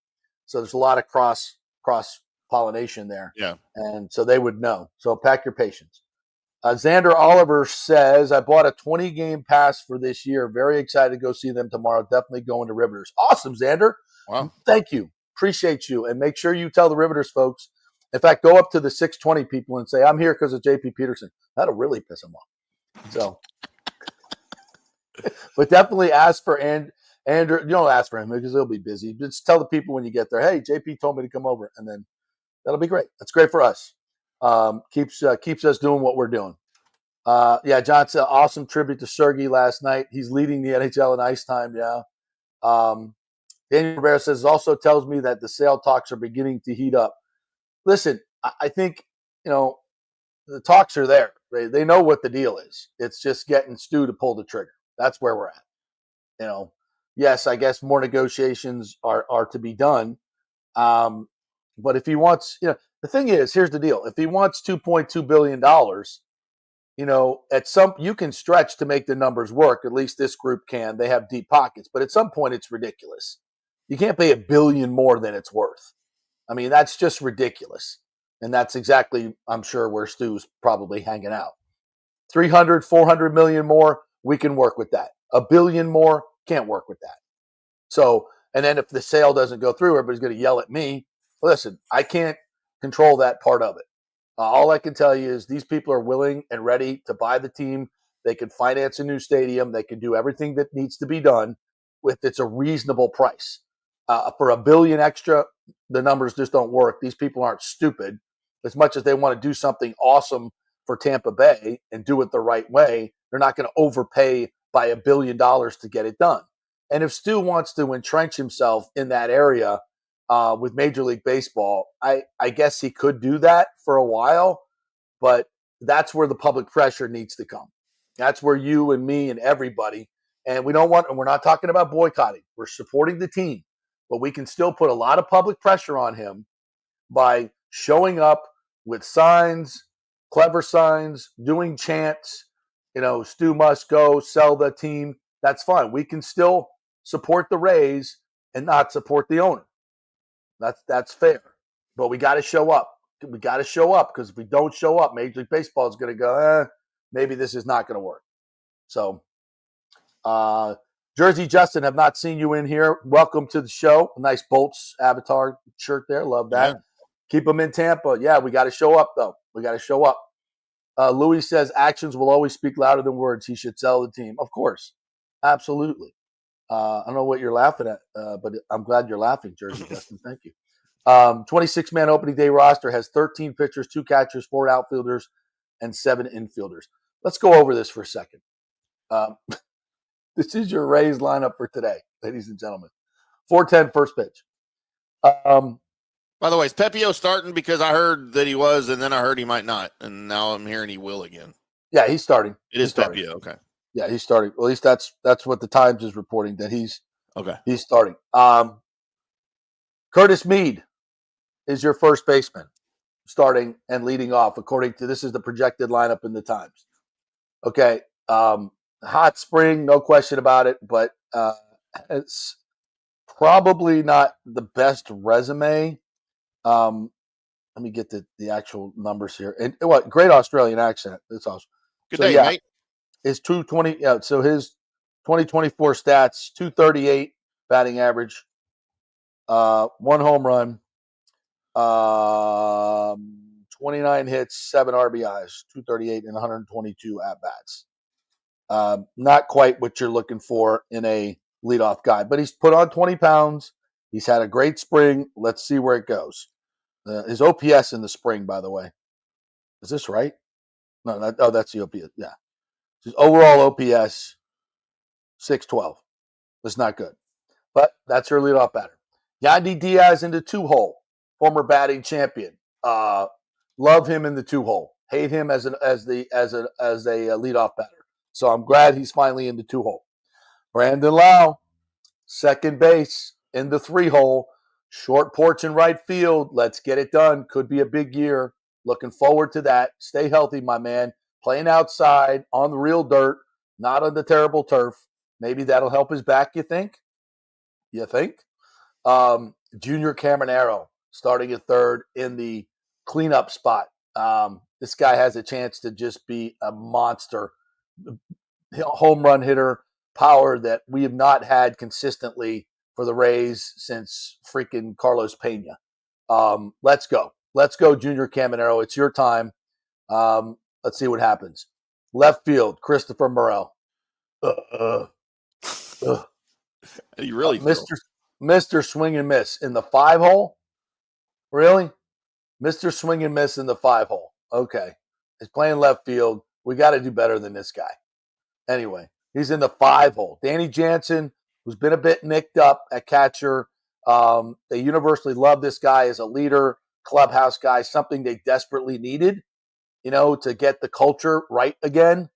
So there's a lot of cross pollination there. Yeah. And so they would know. So pack your patience. Xander Oliver says, I bought a 20-game pass for this year. Very excited to go see them tomorrow. Definitely going to Riveters. Awesome, Xander. Wow. Thank you. Appreciate you. And make sure you tell the Riveters folks. In fact, go up to the 620 people and say, I'm here because of JP Peterson. That'll really piss them off. So, but definitely ask for Andrew. You don't ask for him because he'll be busy. Just tell the people when you get there, hey, JP told me to come over. And then that'll be great. That's great for us. Keeps us doing what we're doing. John said, awesome tribute to Sergey last night. He's leading the NHL in ice time. Yeah. Daniel Rivera says, also tells me that the sale talks are beginning to heat up. Listen, I think, the talks are there. They know what the deal is. It's just getting Stu to pull the trigger. That's where we're at. Yes, I guess more negotiations are to be done. But if he wants, the thing is, here's the deal. If he wants $2.2 billion, you can stretch to make the numbers work. At least this group can. They have deep pockets. But at some point, it's ridiculous. You can't pay $1 billion more than it's worth. I mean, that's just ridiculous. And that's exactly, I'm sure, where Stu's probably hanging out. 300, 400 million more, we can work with that. $1 billion more, can't work with that. So, and then if the sale doesn't go through, everybody's going to yell at me. Listen, I can't control that part of it. All I can tell you is these people are willing and ready to buy the team. They can finance a new stadium. They can do everything that needs to be done with it's a reasonable price. For $1 billion extra, the numbers just don't work. These people aren't stupid. As much as they want to do something awesome for Tampa Bay and do it the right way, they're not going to overpay by $1 billion to get it done. And if Stu wants to entrench himself in that area with Major League Baseball, I guess he could do that for a while, but that's where the public pressure needs to come. That's where you and me and everybody, and we're not talking about boycotting. We're supporting the team, but we can still put a lot of public pressure on him by showing up with signs, clever signs, doing chants, Stu must go, sell the team. That's fine. We can still support the Rays and not support the owner. That's fair. But we got to show up. We got to show up, because if we don't show up, Major League Baseball is going to go, maybe this is not going to work. So, Jersey Justin, have not seen you in here. Welcome to the show. A nice Bolts avatar shirt there. Love that. Yeah. Keep them in Tampa. Yeah, we got to show up, though. We got to show up. Louis says actions will always speak louder than words. He should sell the team. Of course. Absolutely. I don't know what you're laughing at, but I'm glad you're laughing, Jersey Justin. Thank you. 26-man opening day roster has 13 pitchers, 2 catchers, 4 outfielders, and 7 infielders. Let's go over this for a second. This is your Rays lineup for today, ladies and gentlemen. 4:10 first pitch. By the way, is Pepio starting? Because I heard that he was, and then I heard he might not, and now I'm hearing he will again. Yeah, he's starting. He's Pepio, okay. Yeah, he's starting. Well, at least that's what the Times is reporting, that he's starting. Curtis Mead is your first baseman, starting and leading off, according to this is the projected lineup in the Times. Okay, hot spring, no question about it, but it's probably not the best resume. Let me get the actual numbers here. And what great Australian accent. That's awesome. Good day, mate. His 220. Yeah, so his 2024 stats: 238 batting average, 1 home run, 29 hits, 7 RBIs, 238 and 122 at bats. Not quite what you're looking for in a leadoff guy, but he's put on 20 pounds. He's had a great spring. Let's see where it goes. His OPS in the spring, by the way. Is this right? No, that's the OPS. Yeah. His overall OPS, 612. That's not good. But that's her leadoff batter. Yandy Diaz in the 2-hole, former batting champion. Love him in the 2-hole. Hate him as a leadoff batter. So I'm glad he's finally in the 2-hole. Brandon Lau, second base in the 3-hole. Short porch in right field. Let's get it done. Could be a big year. Looking forward to that. Stay healthy, my man. Playing outside on the real dirt, not on the terrible turf. Maybe that'll help his back, you think? Junior Caminero starting at third in the cleanup spot. This guy has a chance to just be a monster. Home run hitter, power that we have not had consistently for the Rays since freaking Carlos Pena. Let's go. Let's go, Junior Caminero. It's your time. Let's see what happens. Left field, Christopher Morel. You really Mr. Swing and Miss in the 5-hole? Really? Mr. Swing and Miss in the 5-hole. Okay. He's playing left field. We got to do better than this guy. Anyway, he's in the 5-hole. Danny Jansen, who's been a bit nicked up at catcher. They universally love this guy as a leader, clubhouse guy, something they desperately needed, to get the culture right again.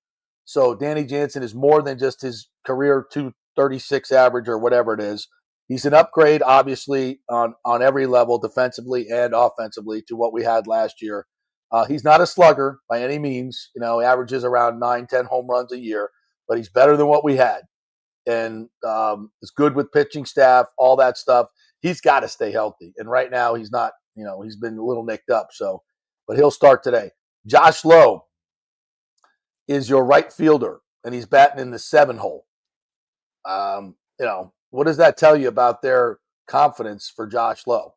So Danny Jansen is more than just his career 236 average or whatever it is. He's an upgrade, obviously, on every level, defensively and offensively, to what we had last year. He's not a slugger by any means. He averages around 9-10 home runs a year, but he's better than what we had. And is good with pitching staff, all that stuff. He's got to stay healthy. And right now he's not, he's been a little nicked up. So but he'll start today. Josh Lowe is your right fielder, and he's batting in the 7 hole. What does that tell you about their confidence for Josh Lowe?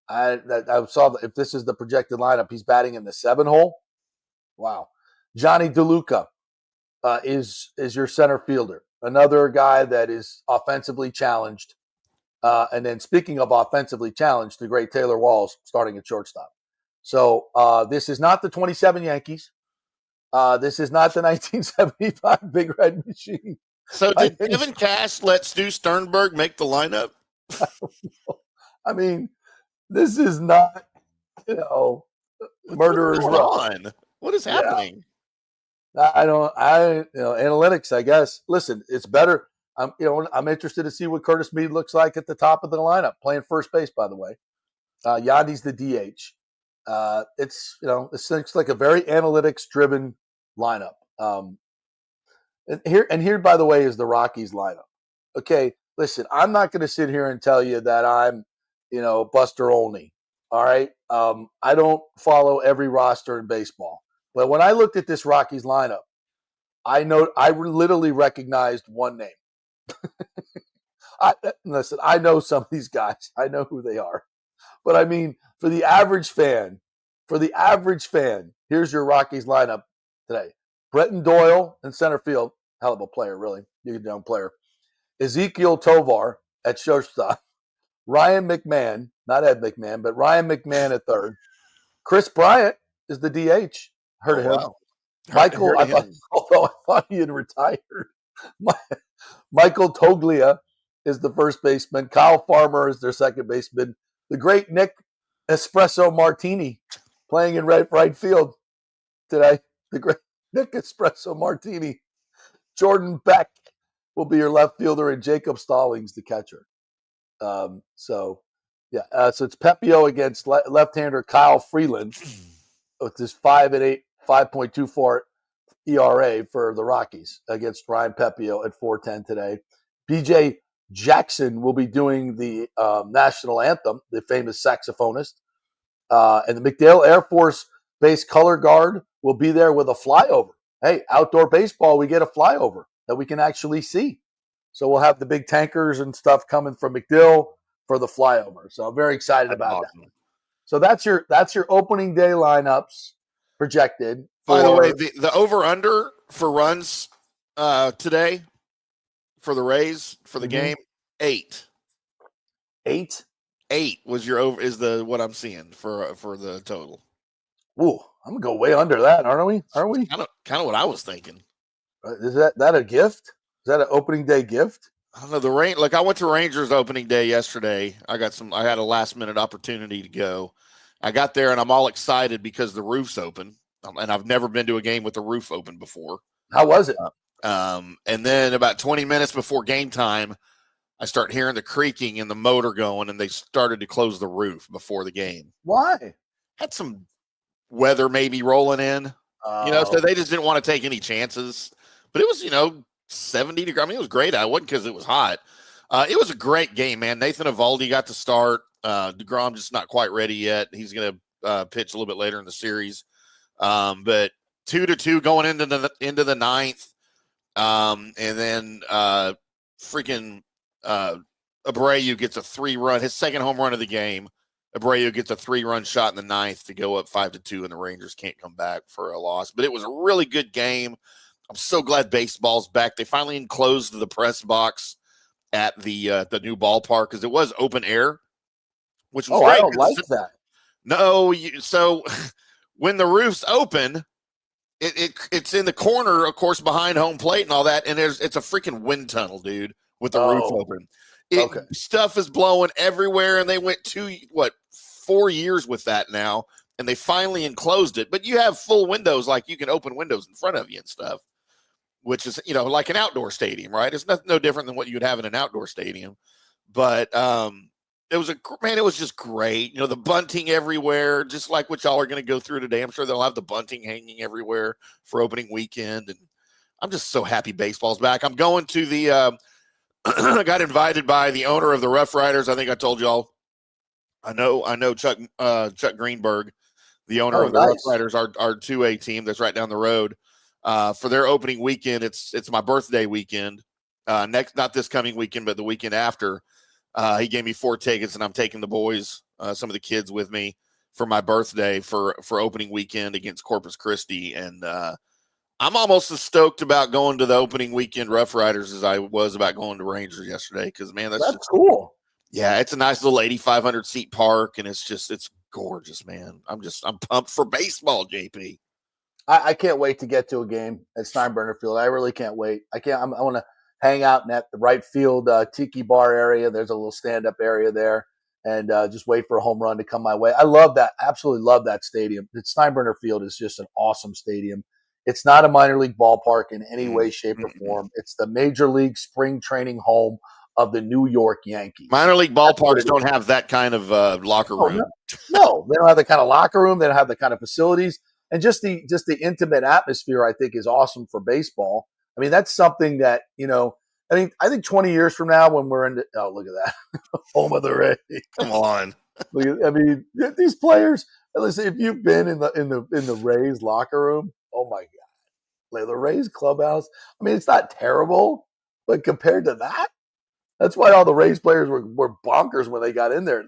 I saw if this is the projected lineup, he's batting in the 7 hole. Wow. Johnny DeLuca is your center fielder, another guy that is offensively challenged. And then speaking of offensively challenged, the great Taylor Walls starting at shortstop. So this is not the 27 Yankees. This is not the 1975 Big Red Machine. So did Kevin Cash let Stu Sternberg make the lineup? I mean, this is not, murderer's row. What is happening? Analytics, I guess. Listen, it's better. I'm interested to see what Curtis Mead looks like at the top of the lineup, playing first base, by the way. Yandi's the DH. It looks like a very analytics-driven lineup. And here, by the way, is the Rockies lineup. Okay, listen, I'm not going to sit here and tell you that I'm, Buster Olney. All right, I don't follow every roster in baseball, but when I looked at this Rockies lineup, I literally recognized one name. Listen, I know some of these guys. I know who they are, but I mean, for the average fan, here's your Rockies lineup today. Bretton Doyle in center field, hell of a player, really, young player. Ezekiel Tovar at shortstop. Ryan McMahon, not Ed McMahon, but Ryan McMahon at third. Chris Bryant is the DH. Heard of him. Wow. Michael, although I thought he had retired. Michael Toglia is the first baseman. Kyle Farmer is their second baseman. The great Nick Espresso Martini playing in right field today. The great Nick Espresso Martini. Jordan Beck will be your left fielder, and Jacob Stallings the catcher. So it's Pepio against left-hander Kyle Freeland with his 5.8, 5.24 ERA for the Rockies against Ryan Pepio at 4.10 today. BJ Jackson will be doing the national anthem, the famous saxophonist. And the McDale Air Force Base color guard will be there with a flyover. Hey, outdoor baseball, we get a flyover that we can actually see. So we'll have the big tankers and stuff coming from McDill for the flyover. So I'm very excited about that. So that's your opening day lineups projected. By the way, the over-under for runs today for the Rays for the game, 8. 8? 8 was what I'm seeing for the total. Ooh, I'm gonna go way under that, aren't we? Kind of what I was thinking. Is that a gift? Is that an opening day gift? I don't know. I went to Rangers opening day yesterday. I had a last minute opportunity to go. I got there and I'm all excited because the roof's open. And I've never been to a game with the roof open before. How was it? And then about 20 minutes before game time, I start hearing the creaking and the motor going, and they started to close the roof before the game. Why? Had some weather maybe rolling in, so they just didn't want to take any chances. But it was, 70 degrees. I mean, it was great. I wasn't because it was hot. It was a great game, man. Nathan Eovaldi got to start. DeGrom just not quite ready yet. He's going to pitch a little bit later in the series. But 2-2 going into the ninth. And then Abreu gets a 3-run, his second home run of the game. Abreu gets a 3-run shot in the ninth to go up 5-2, and the Rangers can't come back for a loss. But it was a really good game. I'm so glad baseball's back. They finally enclosed the press box at the new ballpark because it was open air, which was great. I don't like that. No, so when the roof's open, it's in the corner, of course, behind home plate and all that, and it's a freaking wind tunnel, dude, with the roof open. Stuff is blowing everywhere, and they went 4 years with that now, and they finally enclosed it. But you have full windows, like you can open windows in front of you and stuff, which is, like an outdoor stadium, right? It's no different than what you would have in an outdoor stadium. But it was just great. The bunting everywhere, just like what y'all are going to go through today. I'm sure they'll have the bunting hanging everywhere for opening weekend. And I'm just so happy baseball's back. I'm going to the I got invited by the owner of the Rough Riders. I think I told y'all. I know Chuck Greenberg, the owner Oh, of the nice. Rough Riders, our 2A team that's right down the road. For their opening weekend, it's my birthday weekend. Not this coming weekend, but the weekend after. He gave me 4 tickets, and I'm taking the boys, some of the kids with me for my birthday for opening weekend against Corpus Christi. And I'm almost as stoked about going to the opening weekend Rough Riders as I was about going to Rangers yesterday. Because, man, that's just cool. Yeah, it's a nice little 8,500 seat park, and it's gorgeous, man. I'm pumped for baseball, JP. I can't wait to get to a game at Sternberg Field. I really can't wait. I want to hang out in that the right field tiki bar area. There's a little stand-up area there, and just wait for a home run to come my way. I love that. Absolutely love that stadium. The Steinbrenner Field is just an awesome stadium. It's not a minor league ballpark in any way, shape, or form. It's the major league spring training home of the New York Yankees. Minor league ballparks don't have that kind of locker room. No, they don't have the kind of locker room. They don't have the kind of facilities. And just the intimate atmosphere, I think, is awesome for baseball. I mean, that's something that, I think 20 years from now when we're in look at that. Home of the Rays. Come on. These players, listen, if you've been in the Rays locker room, oh my God. Like the Rays clubhouse, I mean, it's not terrible, but compared to that, that's why all the Rays players were bonkers when they got in there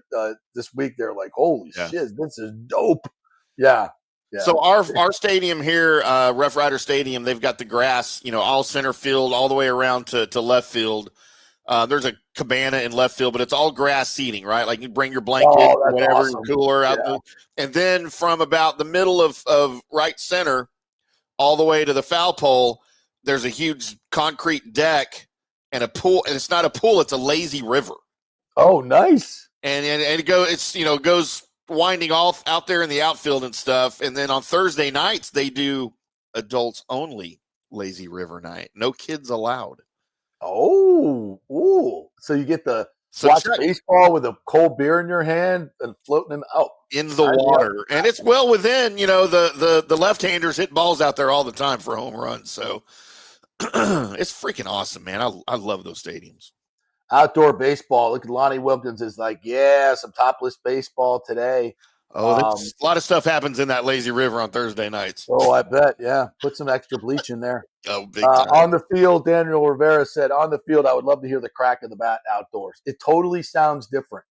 this week. They're like, holy shit, this is dope. Yeah. Yeah. So our stadium here, Rough Rider Stadium, they've got the grass, all center field, all the way around to left field. There's a cabana in left field, but it's all grass seating, right? Like you bring your blanket, or whatever, awesome. your cooler out there. And then from about the middle of right center all the way to the foul pole, there's a huge concrete deck and a pool. And it's not a pool, it's a lazy river. Oh, nice. And it goes winding off out there in the outfield and stuff. And then on Thursday nights, they do adults only lazy river night. No kids allowed. Oh, ooh. So you get to watch baseball with a cold beer in your hand and floating in the water. And it's well within, the left-handers hit balls out there all the time for home runs. So it's freaking awesome, man. I love those stadiums. Outdoor baseball. Look at Lonnie Wilkins is like, some topless baseball today. Oh, a lot of stuff happens in that lazy river on Thursday nights. Oh, I bet. Yeah. Put some extra bleach in there. Oh, big time. On the field, Daniel Rivera said, on the field, I would love to hear the crack of the bat outdoors. It totally sounds different.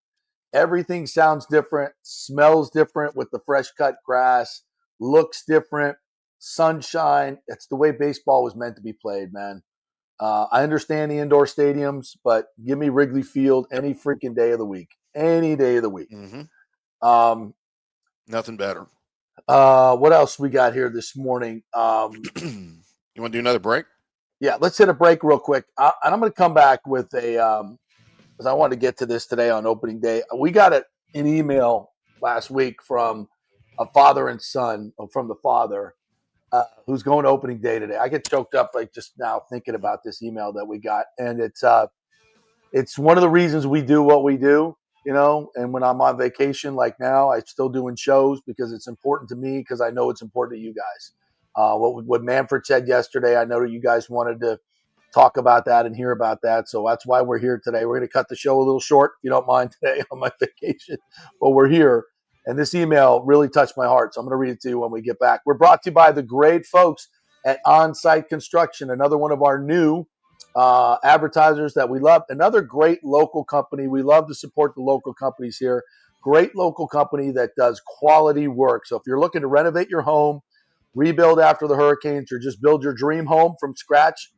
Everything sounds different, smells different with the fresh cut grass, looks different, sunshine. It's the way baseball was meant to be played, man. I understand the indoor stadiums, but give me Wrigley Field any freaking day of the week. Any day of the week. Mm-hmm. Nothing better. What else we got here this morning? You want to do another break? Yeah, let's hit a break real quick. And I'm going to come back with because I wanted to get to this today on opening day. We got an email last week from a father and son, from the father, who's going to opening day today. I get choked up like just now thinking about this email that we got. And it's one of the reasons we do what we do, and when I'm on vacation like now, I'm still doing shows because it's important to me because I know it's important to you guys. What Manfred said yesterday, I know that you guys wanted to talk about that and hear about that. So that's why we're here today. We're going to cut the show a little short, if you don't mind, today on my vacation. But we're here. And this email really touched my heart. So I'm going to read it to you when we get back. We're brought to you by the great folks at On-Site Construction, another one of our new advertisers that we love. Another great local company. We love to support the local companies here. Great local company that does quality work. So if you're looking to renovate your home, rebuild after the hurricanes, or just build your dream home from scratch,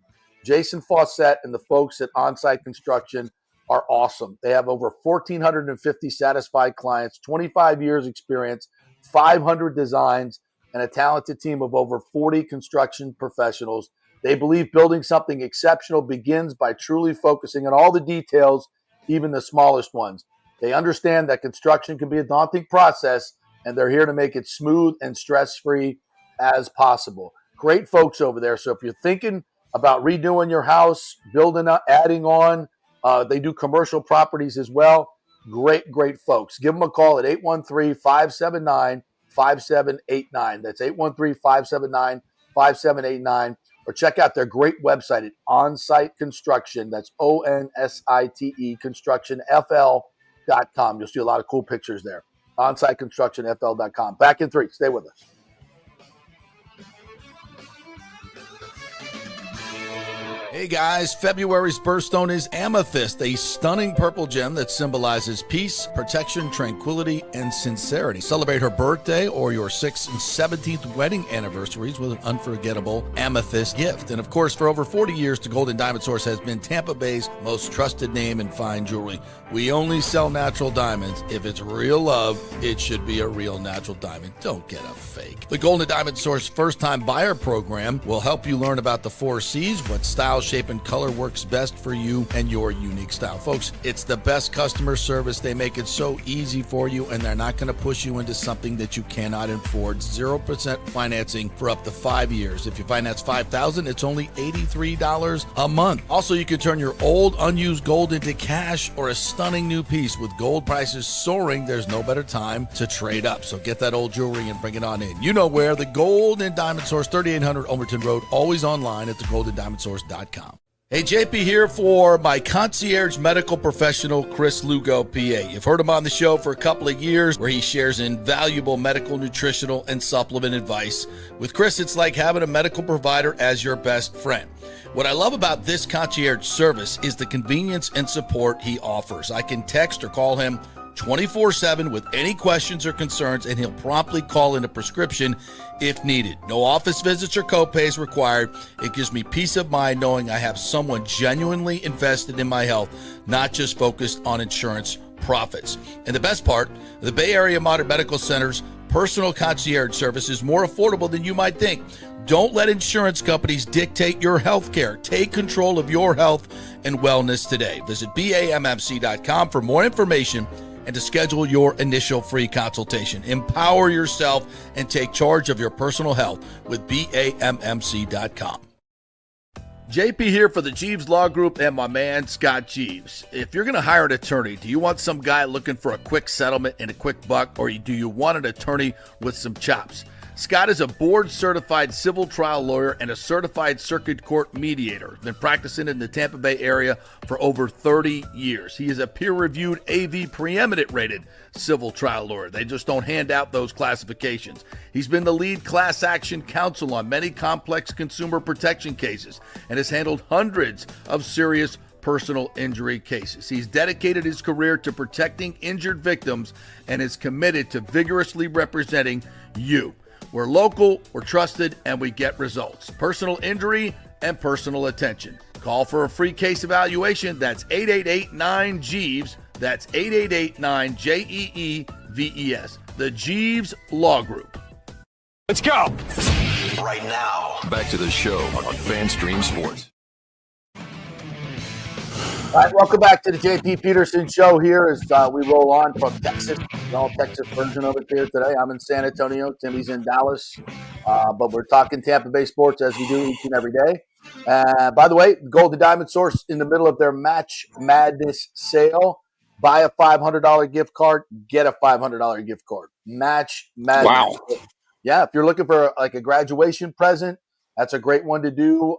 Jason Fawcett and the folks at On-Site Construction are awesome. They have over 1,450 satisfied clients, 25 years experience, 500 designs, and a talented team of over 40 construction professionals. They believe building something exceptional begins by truly focusing on all the details, even the smallest ones. They understand that construction can be a daunting process, and they're here to make it smooth and stress-free as possible. Great folks over there. So if you're thinking about redoing your house, building up, adding on, they do commercial properties as well. Great folks. Give them a call at 813-579-5789. That's 813-579-5789. Or check out their great website at On-Site Construction. That's ONSITE constructionfl.com. You'll see a lot of cool pictures there. OnsiteConstructionFL.com. Back in 3. Stay with us. Hey guys, February's birthstone is amethyst, a stunning purple gem that symbolizes peace, protection, tranquility, and sincerity. Celebrate her birthday or your 6th and 17th wedding anniversaries with an unforgettable amethyst gift. And of course, for over 40 years, the Golden Diamond Source has been Tampa Bay's most trusted name in fine jewelry. We only sell natural diamonds. If it's real love, it should be a real natural diamond. Don't get a fake. The Golden Diamond Source first-time buyer program will help you learn about the 4 C's, what style, shape, and color works best for you and your unique style. Folks, it's the best customer service. They make it so easy for you, and they're not going to push you into something that you cannot afford. 0% financing for up to 5 years. If you finance $5,000, it's only $83 a month. Also, you can turn your old unused gold into cash or a stunning new piece. With gold prices soaring, there's no better time to trade up. So get that old jewelry and bring it on in. You know where, the Gold and Diamond Source, 3800 Overton Road, always online at thegoldendiamondsource.com. Hey, JP here for my concierge medical professional, Chris Lugo, PA. You've heard him on the show for a couple of years where he shares invaluable medical, nutritional, and supplement advice. With Chris, it's like having a medical provider as your best friend. What I love about this concierge service is the convenience and support he offers. I can text or call him 24/7 with any questions or concerns, and he'll promptly call in a prescription if needed. No office visits or copays required. It gives me peace of mind knowing I have someone genuinely invested in my health, not just focused on insurance profits. And the best part, the Bay Area Modern Medical Center's personal concierge service is more affordable than you might think. Don't let insurance companies dictate your health care. Take control of your health and wellness today. Visit BAMMC.com for more information and to schedule your initial free consultation. Empower yourself and take charge of your personal health with BAMMC.com. JP here for the Jeeves Law Group and my man, Scott Jeeves. If you're going to hire an attorney, do you want some guy looking for a quick settlement and a quick buck, or do you want an attorney with some chops? Scott is a board-certified civil trial lawyer and a certified circuit court mediator. Been practicing in the Tampa Bay area for over 30 years. He is a peer-reviewed AV preeminent rated civil trial lawyer. They just don't hand out those classifications. He's been the lead class action counsel on many complex consumer protection cases and has handled hundreds of serious personal injury cases. He's dedicated his career to protecting injured victims and is committed to vigorously representing you. We're local, we're trusted, and we get results. Personal injury and personal attention. Call for a free case evaluation. That's 888-9-JEEVES. That's 888-9-JEEVES. The Jeeves Law Group. Let's go. Right now, back to the show on FanStream Sports. All right, welcome back to the JP Peterson Show here as we roll on from Texas, the all-Texas version of it here today. I'm in San Antonio. Timmy's in Dallas. But we're talking Tampa Bay sports as we do each and every day. By the way, Golden Diamond Source in the middle of their Match Madness sale. Buy a $500 gift card, get a $500 gift card. Match Madness. Wow. Yeah, if you're looking for like a graduation present, that's a great one to do.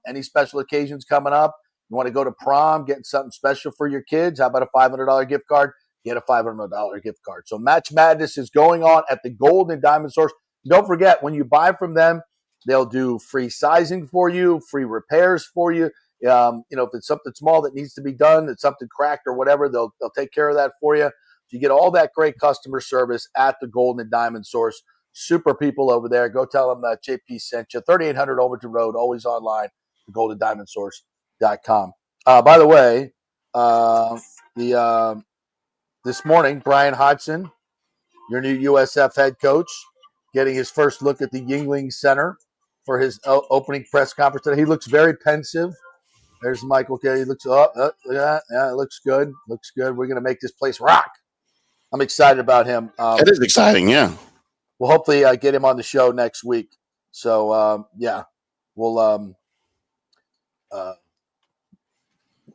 Any special occasions coming up. You want to go to prom, get something special for your kids? How about a $500 gift card? Get a $500 gift card. So Match Madness is going on at the Gold and Diamond Source. Don't forget, when you buy from them, they'll do free sizing for you, free repairs for you. If it's something small that needs to be done, it's something cracked or whatever, they'll take care of that for you. So you get all that great customer service at the Gold and Diamond Source. Super people over there. Go tell them that JP sent you. 3800 Overton Road, always online, the Gold and Diamond Source.com. By the way, this morning, Brian Hodgson, your new USF head coach, getting his first look at the Yuengling Center for his opening press conference today. He looks very pensive. There's Michael K. He looks, yeah, it looks good. Looks good. We're going to make this place rock. I'm excited about him. It is exciting, yeah. We'll hopefully get him on the show next week. So, we'll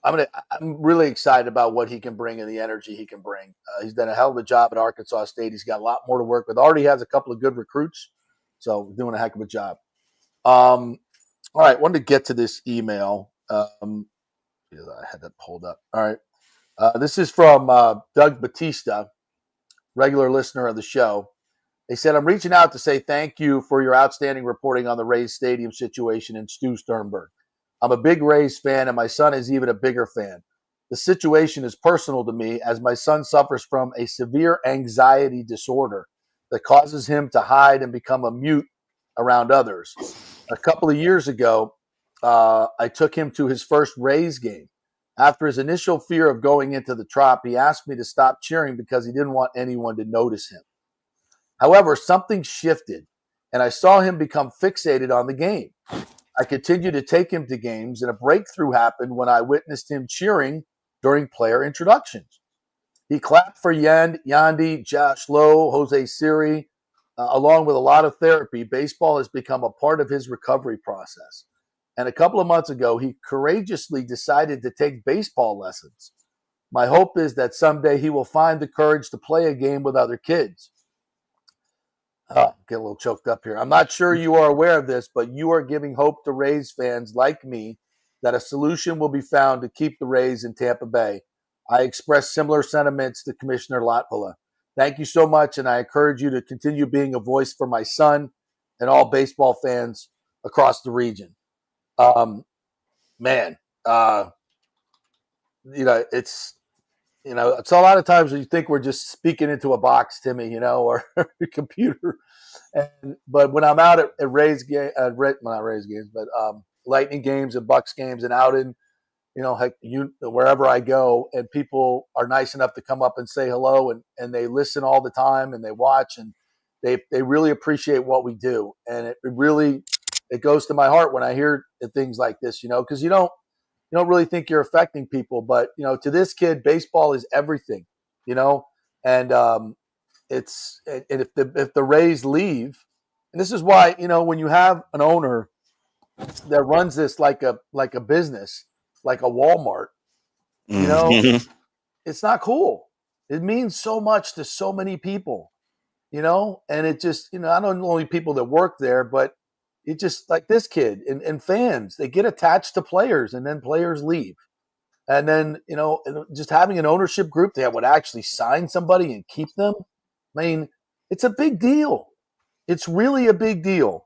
I'm really excited about what he can bring and the energy he can bring. He's done a hell of a job at Arkansas State. He's got a lot more to work with. Already has a couple of good recruits, so doing a heck of a job. All right, wanted to get to this email. I had that pulled up. All right, this is from Doug Batista. regular listener of the show. They said, I'm reaching out to say thank you for your outstanding reporting on the Rays stadium situation and Stu Sternberg. I'm a big Rays fan, and my son is even a bigger fan. The situation is personal to me as my son suffers from a severe anxiety disorder that causes him to hide and become a mute around others. A couple of years ago, I took him to his first Rays game. After his initial fear of going into the Trop, he asked me to stop cheering because he didn't want anyone to notice him. However, something shifted, and I saw him become fixated on the game. I continued to take him to games, and a breakthrough happened when I witnessed him cheering during player introductions. He clapped for Yandy, Josh Lowe, Jose Siri. Along with a lot of therapy, baseball has become a part of his recovery process. And a couple of months ago, he courageously decided to take baseball lessons. My hope is that someday he will find the courage to play a game with other kids. Get a little choked up here. I'm not sure you are aware of this, but you are giving hope to Rays fans like me that a solution will be found to keep the Rays in Tampa Bay. I express similar sentiments to Commissioner Latvala. Thank you so much, and I encourage you to continue being a voice for my son and all baseball fans across the region. It's a lot of times you think we're just speaking into a box, Timmy, or a computer. But when I'm out at Rays game, not Rays games, but Lightning games and Bucs games, and out in, wherever I go, and people are nice enough to come up and say hello, and they listen all the time, and they watch, and they really appreciate what we do, and it goes to my heart when I hear things like this, because you don't really think you're affecting people, but to this kid, baseball is everything, and if the Rays leave, and this is why when you have an owner that runs this like a business, like a Walmart, it's not cool. It means so much to so many people, and it just not only people that work there, but it just like this kid and fans, they get attached to players, and then players leave. And then, just having an ownership group that would actually sign somebody and keep them, I mean, it's a big deal. It's really a big deal.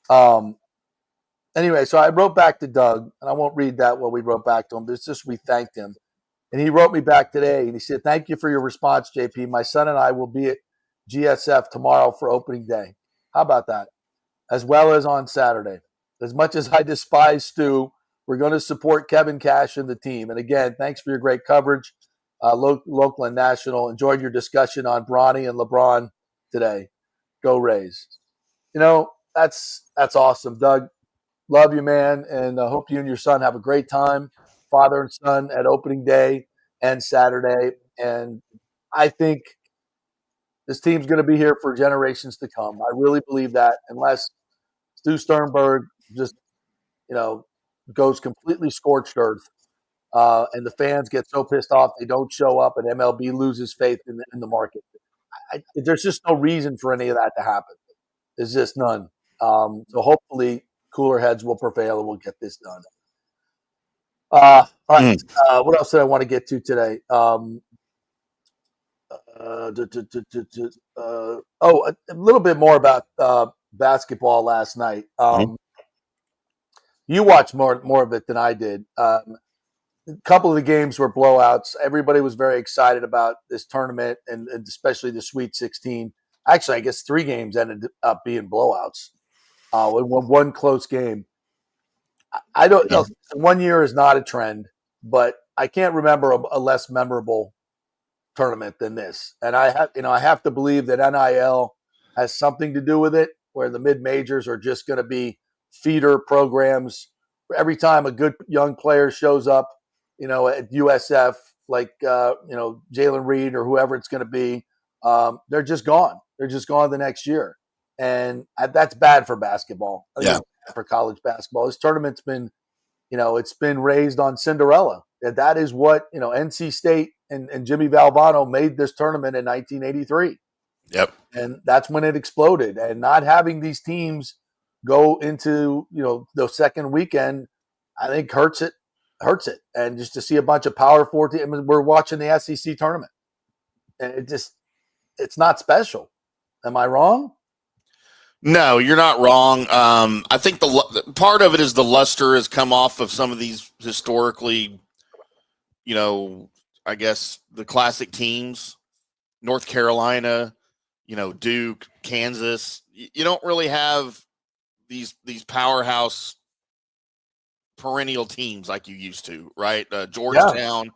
Anyway, so I wrote back to Doug, and I won't read that what we wrote back to him. It's just we thanked him. And he wrote me back today, and he said, thank you for your response, JP. My son and I will be at GSF tomorrow for opening day. How about that? As well as on Saturday. As much as I despise Stu, we're going to support Kevin Cash and the team. And again, thanks for your great coverage, local and national. Enjoyed your discussion on Bronny and LeBron today. Go Rays. That's awesome, Doug. Love you, man, and I hope you and your son have a great time, father and son, at opening day and Saturday. And I think this team's going to be here for generations to come. I really believe that, unless Stu Sternberg just, goes completely scorched earth, and the fans get so pissed off they don't show up, and MLB loses faith in the market. There's just no reason for any of that to happen. There's just none. So hopefully cooler heads will prevail and we'll get this done. All right. What else did I want to get to today? A little bit more about basketball last night. You watched more of it than I did. A couple of the games were blowouts. Everybody was very excited about this tournament, and especially the Sweet 16. Actually, I guess 3 games ended up being blowouts. One close game. I don't know. 1 year is not a trend, but I can't remember a less memorable tournament than this. And I have to believe that NIL has something to do with it, where the mid majors are just going to be feeder programs. Every time a good young player shows up, at USF, like Jalen Reed or whoever it's going to be, they're just gone. They're just gone the next year, and that's bad for basketball. Yeah, for college basketball, this tournament's been, it's been raised on Cinderella. That is what NC State and Jimmy Valvano made this tournament in 1983. Yep, and that's when it exploded. And not having these teams go into the second weekend, I think hurts it. And just to see a bunch of Power 4 teams, we're watching the SEC tournament, and it's not special. Am I wrong? No, you're not wrong. I think the part of it is the luster has come off of some of these historically, I guess the classic teams, North Carolina, Duke, Kansas. You don't really have these powerhouse perennial teams like you used to, right? Georgetown,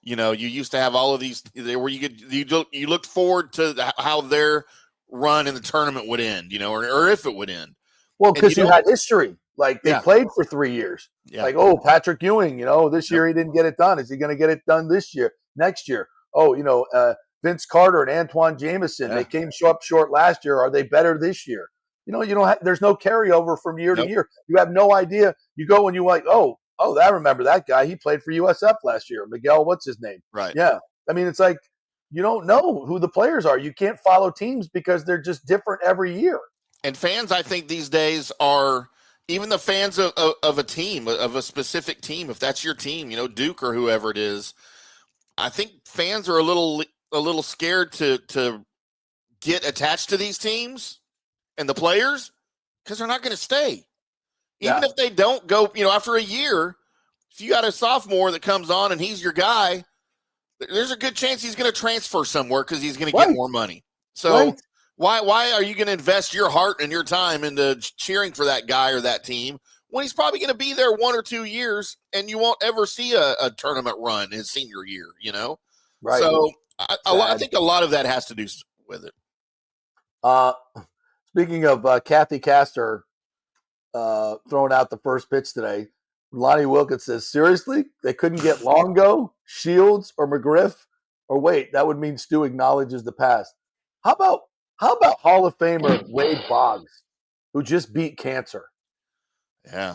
you used to have all of these where you looked forward to how their run in the tournament would end, or if it would end. Well, because you had history. Like they played for 3 years. Yeah. Like, Patrick Ewing, this year he didn't get it done. Is he going to get it done this year, next year? Vince Carter and Antoine Jameson, they came up short last year. Are they better this year? You don't have, there's no carryover from year to year. You have no idea. You go and you like, I remember that guy. He played for USF last year. Miguel, what's his name? Right. Yeah. I mean, it's like, you don't know who the players are. You can't follow teams because they're just different every year. And fans, I think these days are even the fans of a team, of a specific team. If that's your team, Duke or whoever it is, I think fans are a little scared to get attached to these teams and the players because they're not going to stay. Even if they don't go, after a year, if you got a sophomore that comes on and he's your guy, there's a good chance he's going to transfer somewhere because he's going to get more money. So why are you going to invest your heart and your time into cheering for that guy or that team when he's probably going to be there 1 or 2 years and you won't ever see a tournament run his senior year, Right. So I think a lot of that has to do with it. Speaking of Kathy Castor throwing out the first pitch today, Lonnie Wilkins says, seriously? They couldn't get Longo, Shields, or McGriff? Or wait, that would mean Stu acknowledges the past. How about Hall of Famer Wade Boggs, who just beat cancer? Yeah.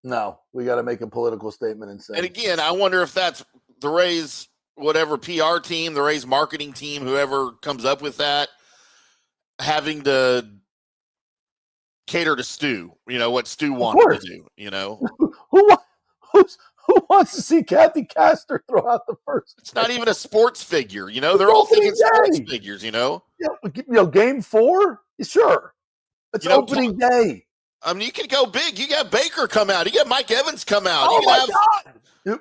No, we got to make a political statement and say. And again, I wonder if that's the Rays, whatever PR team, the Rays marketing team, whoever comes up with that, having to cater to Stu, what Stu wanted to do, Who wants to see Kathy Castor throw out the first? It's not even a sports figure, they're all thinking sports figures, Yeah, game 4? Sure. It's opening day. I mean, you could go big. You got Baker come out. You got Mike Evans come out. Oh, my God.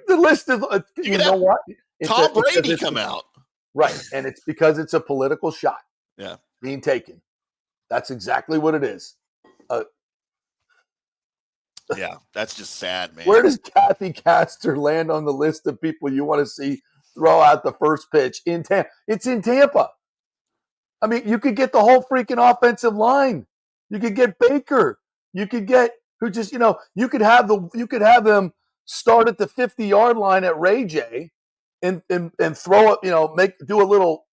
The list of, what? Tom Brady come out. Right, and it's because it's a political shot being taken. That's exactly what it is. Yeah, that's just sad, man. Where does Kathy Castor land on the list of people you want to see throw out the first pitch in Tampa? It's in Tampa. I mean, you could get the whole freaking offensive line. You could get Baker. You could get you could have them start at the 50-yard line at Ray J and throw it, do a little,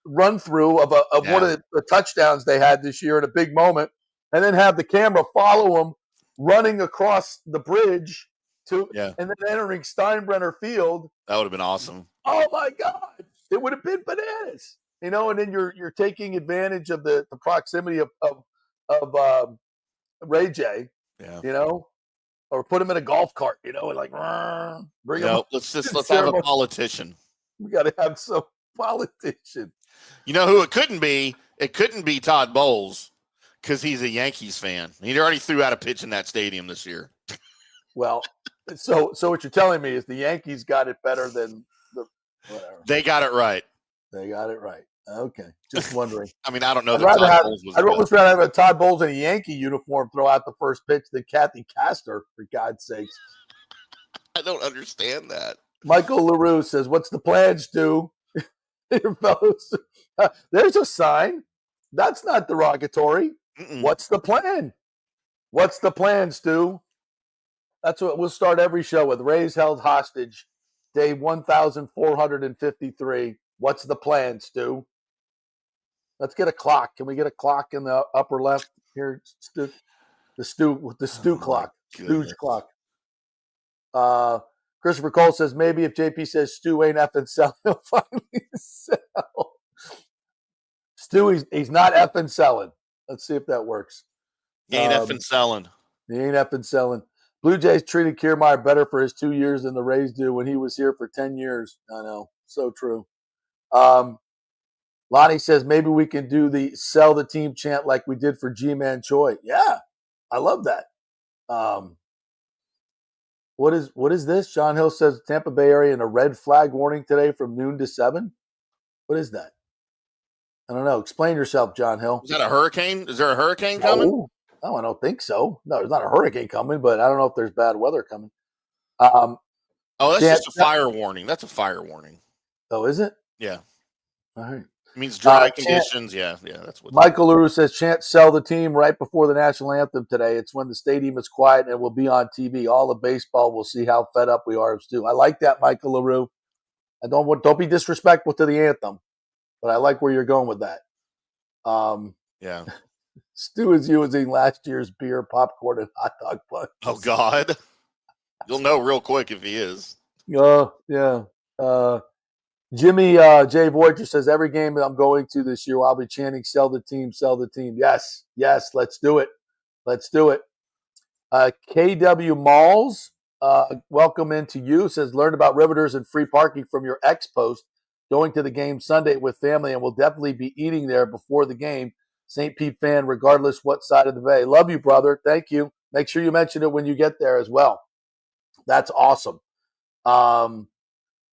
run through of one of the touchdowns they had this year in a big moment, and then have the camera follow them running across the bridge and then entering Steinbrenner Field. That would have been awesome. Oh my God. It would have been bananas. And then you're taking advantage of the proximity of Ray J. Yeah. Or put him in a golf cart, and like bring him. Let's have a politician. We got to have some politician. You know who it couldn't be? It couldn't be Todd Bowles because he's a Yankees fan. He already threw out a pitch in that stadium this year. Well, so what you're telling me is the Yankees got it better than the whatever. They got it right. They got it right. Okay, just wondering. I mean, I don't know. I'd almost rather have a Todd Bowles in a Yankee uniform throw out the first pitch than Kathy Castor, for God's sakes. I don't understand that. Michael LaRue says, "What's the plan, Stu?" Fellows, there's a sign. That's not derogatory. Mm-mm. What's the plan? What's the plan, Stu? That's what we'll start every show with. Rays held hostage, day 1,453. What's the plan, Stu? Let's get a clock. Can we get a clock in the upper left here, Stu? The Stu clock. Stooge clock. Christopher Cole says maybe if JP says Stu ain't effing selling, he'll finally sell. Stu, he's not effing selling. Let's see if that works. He ain't effing selling. He ain't effing selling. Blue Jays treated Kiermaier better for his 2 years than the Rays do when he was here for 10 years. I know. So true. Lonnie says maybe we can do the sell the team chant like we did for G-Man Choi. Yeah, I love that. What is this? John Hill says Tampa Bay area in a red flag warning today from noon to 7. What is that? I don't know. Explain yourself, John Hill. Is that a hurricane? Is there a hurricane coming? No, I don't think so. No, there's not a hurricane coming, but I don't know if there's bad weather coming. That's just a fire warning. That's a fire warning. Oh, is it? Yeah. All right. It means dry conditions. Yeah, that's what. Michael LaRue says, chant sell the team right before the national anthem today. It's when the stadium is quiet and will be on TV. All of baseball will see how fed up we are of Stu. I like that, Michael LaRue. I don't be disrespectful to the anthem, but I like where you're going with that. Yeah. Stu is using last year's beer, popcorn, and hot dog buns. Oh, God. You'll know real quick if he is. Yeah. Jimmy J. Voyager says, every game that I'm going to this year, I'll be chanting, sell the team, sell the team. Yes, let's do it. KW Malls, welcome into you, says, learn about Riveters and free parking from your ex-post. Going to the game Sunday with family, and we'll definitely be eating there before the game. St. Pete fan, regardless what side of the bay. Love you, brother. Thank you. Make sure you mention it when you get there as well. That's awesome.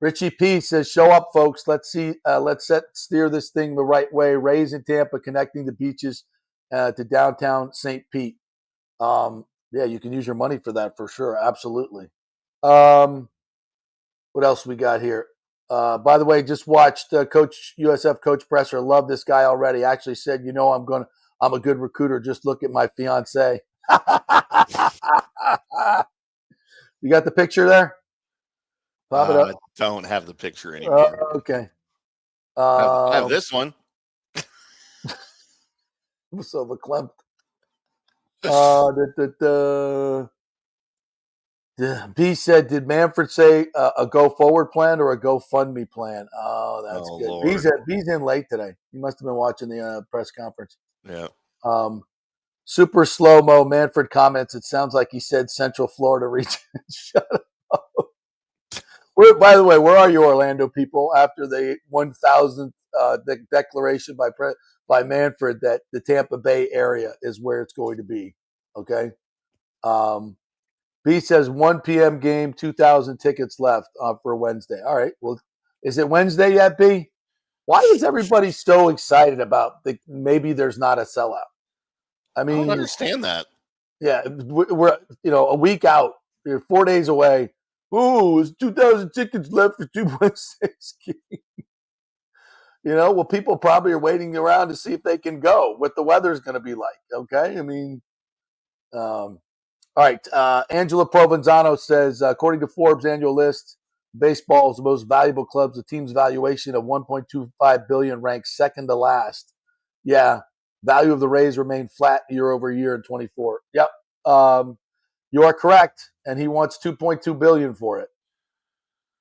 Richie P says, show up, folks. Let's steer this thing the right way. Rays in Tampa connecting the beaches to downtown St. Pete. Yeah, you can use your money for that for sure. Absolutely. What else we got here? By the way, just watched USF Coach Presser. Love this guy already. Actually said, I'm a good recruiter. Just look at my fiance. You got the picture there? Pop it up. I don't have the picture anymore. Okay. I have this one. So verklempt. B said, did Manfred say a go forward plan or a GoFundMe plan? Oh, that's good. Lord. B's in late today. He must have been watching the press conference. Yeah. Super slow-mo Manfred comments, it sounds like he said Central Florida region. Shut up. By the way, where are you, Orlando people, after the 1,000th declaration by Manfred that the Tampa Bay area is where it's going to be? Okay. B says 1 p.m. game, 2,000 tickets left for Wednesday. All right. Well, is it Wednesday yet, B? Why is everybody so excited about maybe there's not a sellout? I mean, I don't understand that. Yeah, we're a week out. We're 4 days away. Ooh, there's 2,000 tickets left for 2.6 games. Well, people probably are waiting around to see if they can go, what the weather's going to be like. Okay, I mean, all right. Angela Provenzano says, according to Forbes' annual list, baseball is the most valuable clubs. The team's valuation of $1.25 billion ranks second to last. Yeah. Value of the Rays remained flat year over year in 24. Yep. You are correct. And he wants $2.2 billion for it.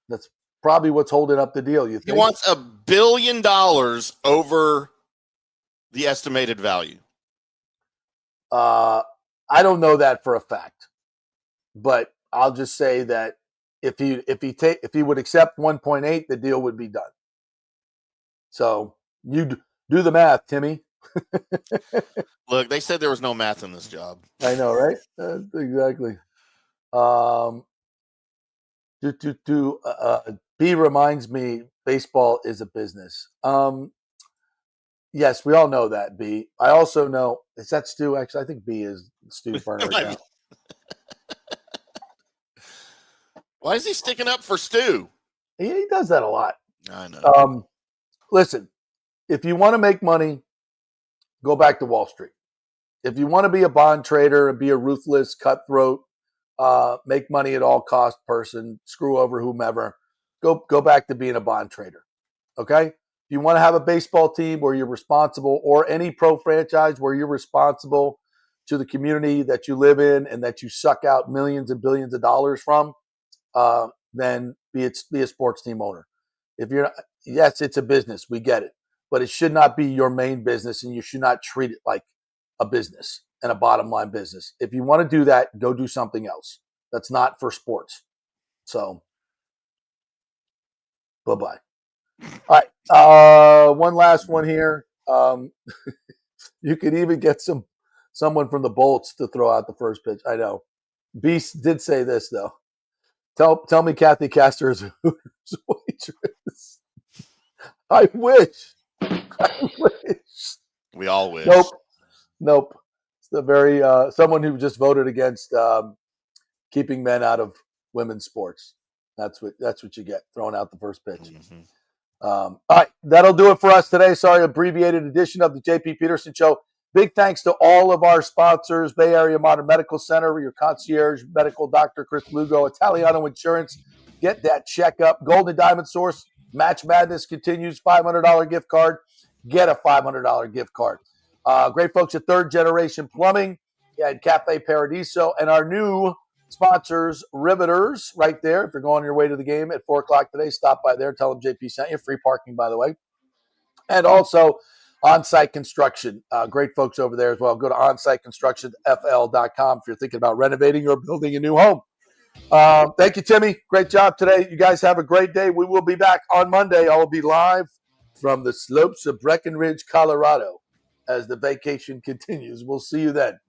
That's probably what's holding up the deal. You think? He wants $1 billion over the estimated value. I don't know that for a fact, but I'll just say that if he would accept 1.8, the deal would be done. So you do the math, Timmy. Look, they said there was no math in this job. I know, right? Exactly. B reminds me, baseball is a business. Yes, we all know that, B. I also know, is that Stu? Actually, I think B is Stu's burner account. Why is he sticking up for Stu? He does that a lot. I know. Listen, if you want to make money, go back to Wall Street. If you want to be a bond trader and be a ruthless, cutthroat, make money at all cost person, screw over whomever, go back to being a bond trader. Okay? If you want to have a baseball team where you're responsible, or any pro franchise where you're responsible to the community that you live in and that you suck out millions and billions of dollars from, then be a sports team owner. Yes, it's a business. We get it. But it should not be your main business, and you should not treat it like a business and a bottom line business. If you want to do that, go do something else. that's not for sports. So, bye-bye. All right. One last one here. You could even get someone from the Bolts to throw out the first pitch. I know. Beast did say this, though. Tell me Kathy Castor is a Hooters waitress. I wish. We all wish. Nope. It's the very someone who just voted against keeping men out of women's sports. That's what you get, throwing out the first pitch. Mm-hmm. All right, that'll do it for us today. Sorry, abbreviated edition of the JP Peterson Show. Big thanks to all of our sponsors: Bay Area Modern Medical Center, your concierge medical doctor Chris Lugo, Italiano Insurance. Get that checkup. Golden Diamond Source. Match Madness continues. $500 gift card. Get a $500 gift card. Great folks at Third Generation Plumbing and Cafe Paradiso, and our new sponsors, Riveters, right there. If you're going your way to the game at 4 o'clock today, stop by there. Tell them JP sent you. Free parking, by the way. And also On-Site Construction. Great folks over there as well. Go to onsiteconstructionfl.com if you're thinking about renovating or building a new home. Thank you, Timmy. Great job today. You guys have a great day. We will be back on Monday. I will be live from the slopes of Breckenridge, Colorado, as the vacation continues. We'll see you then.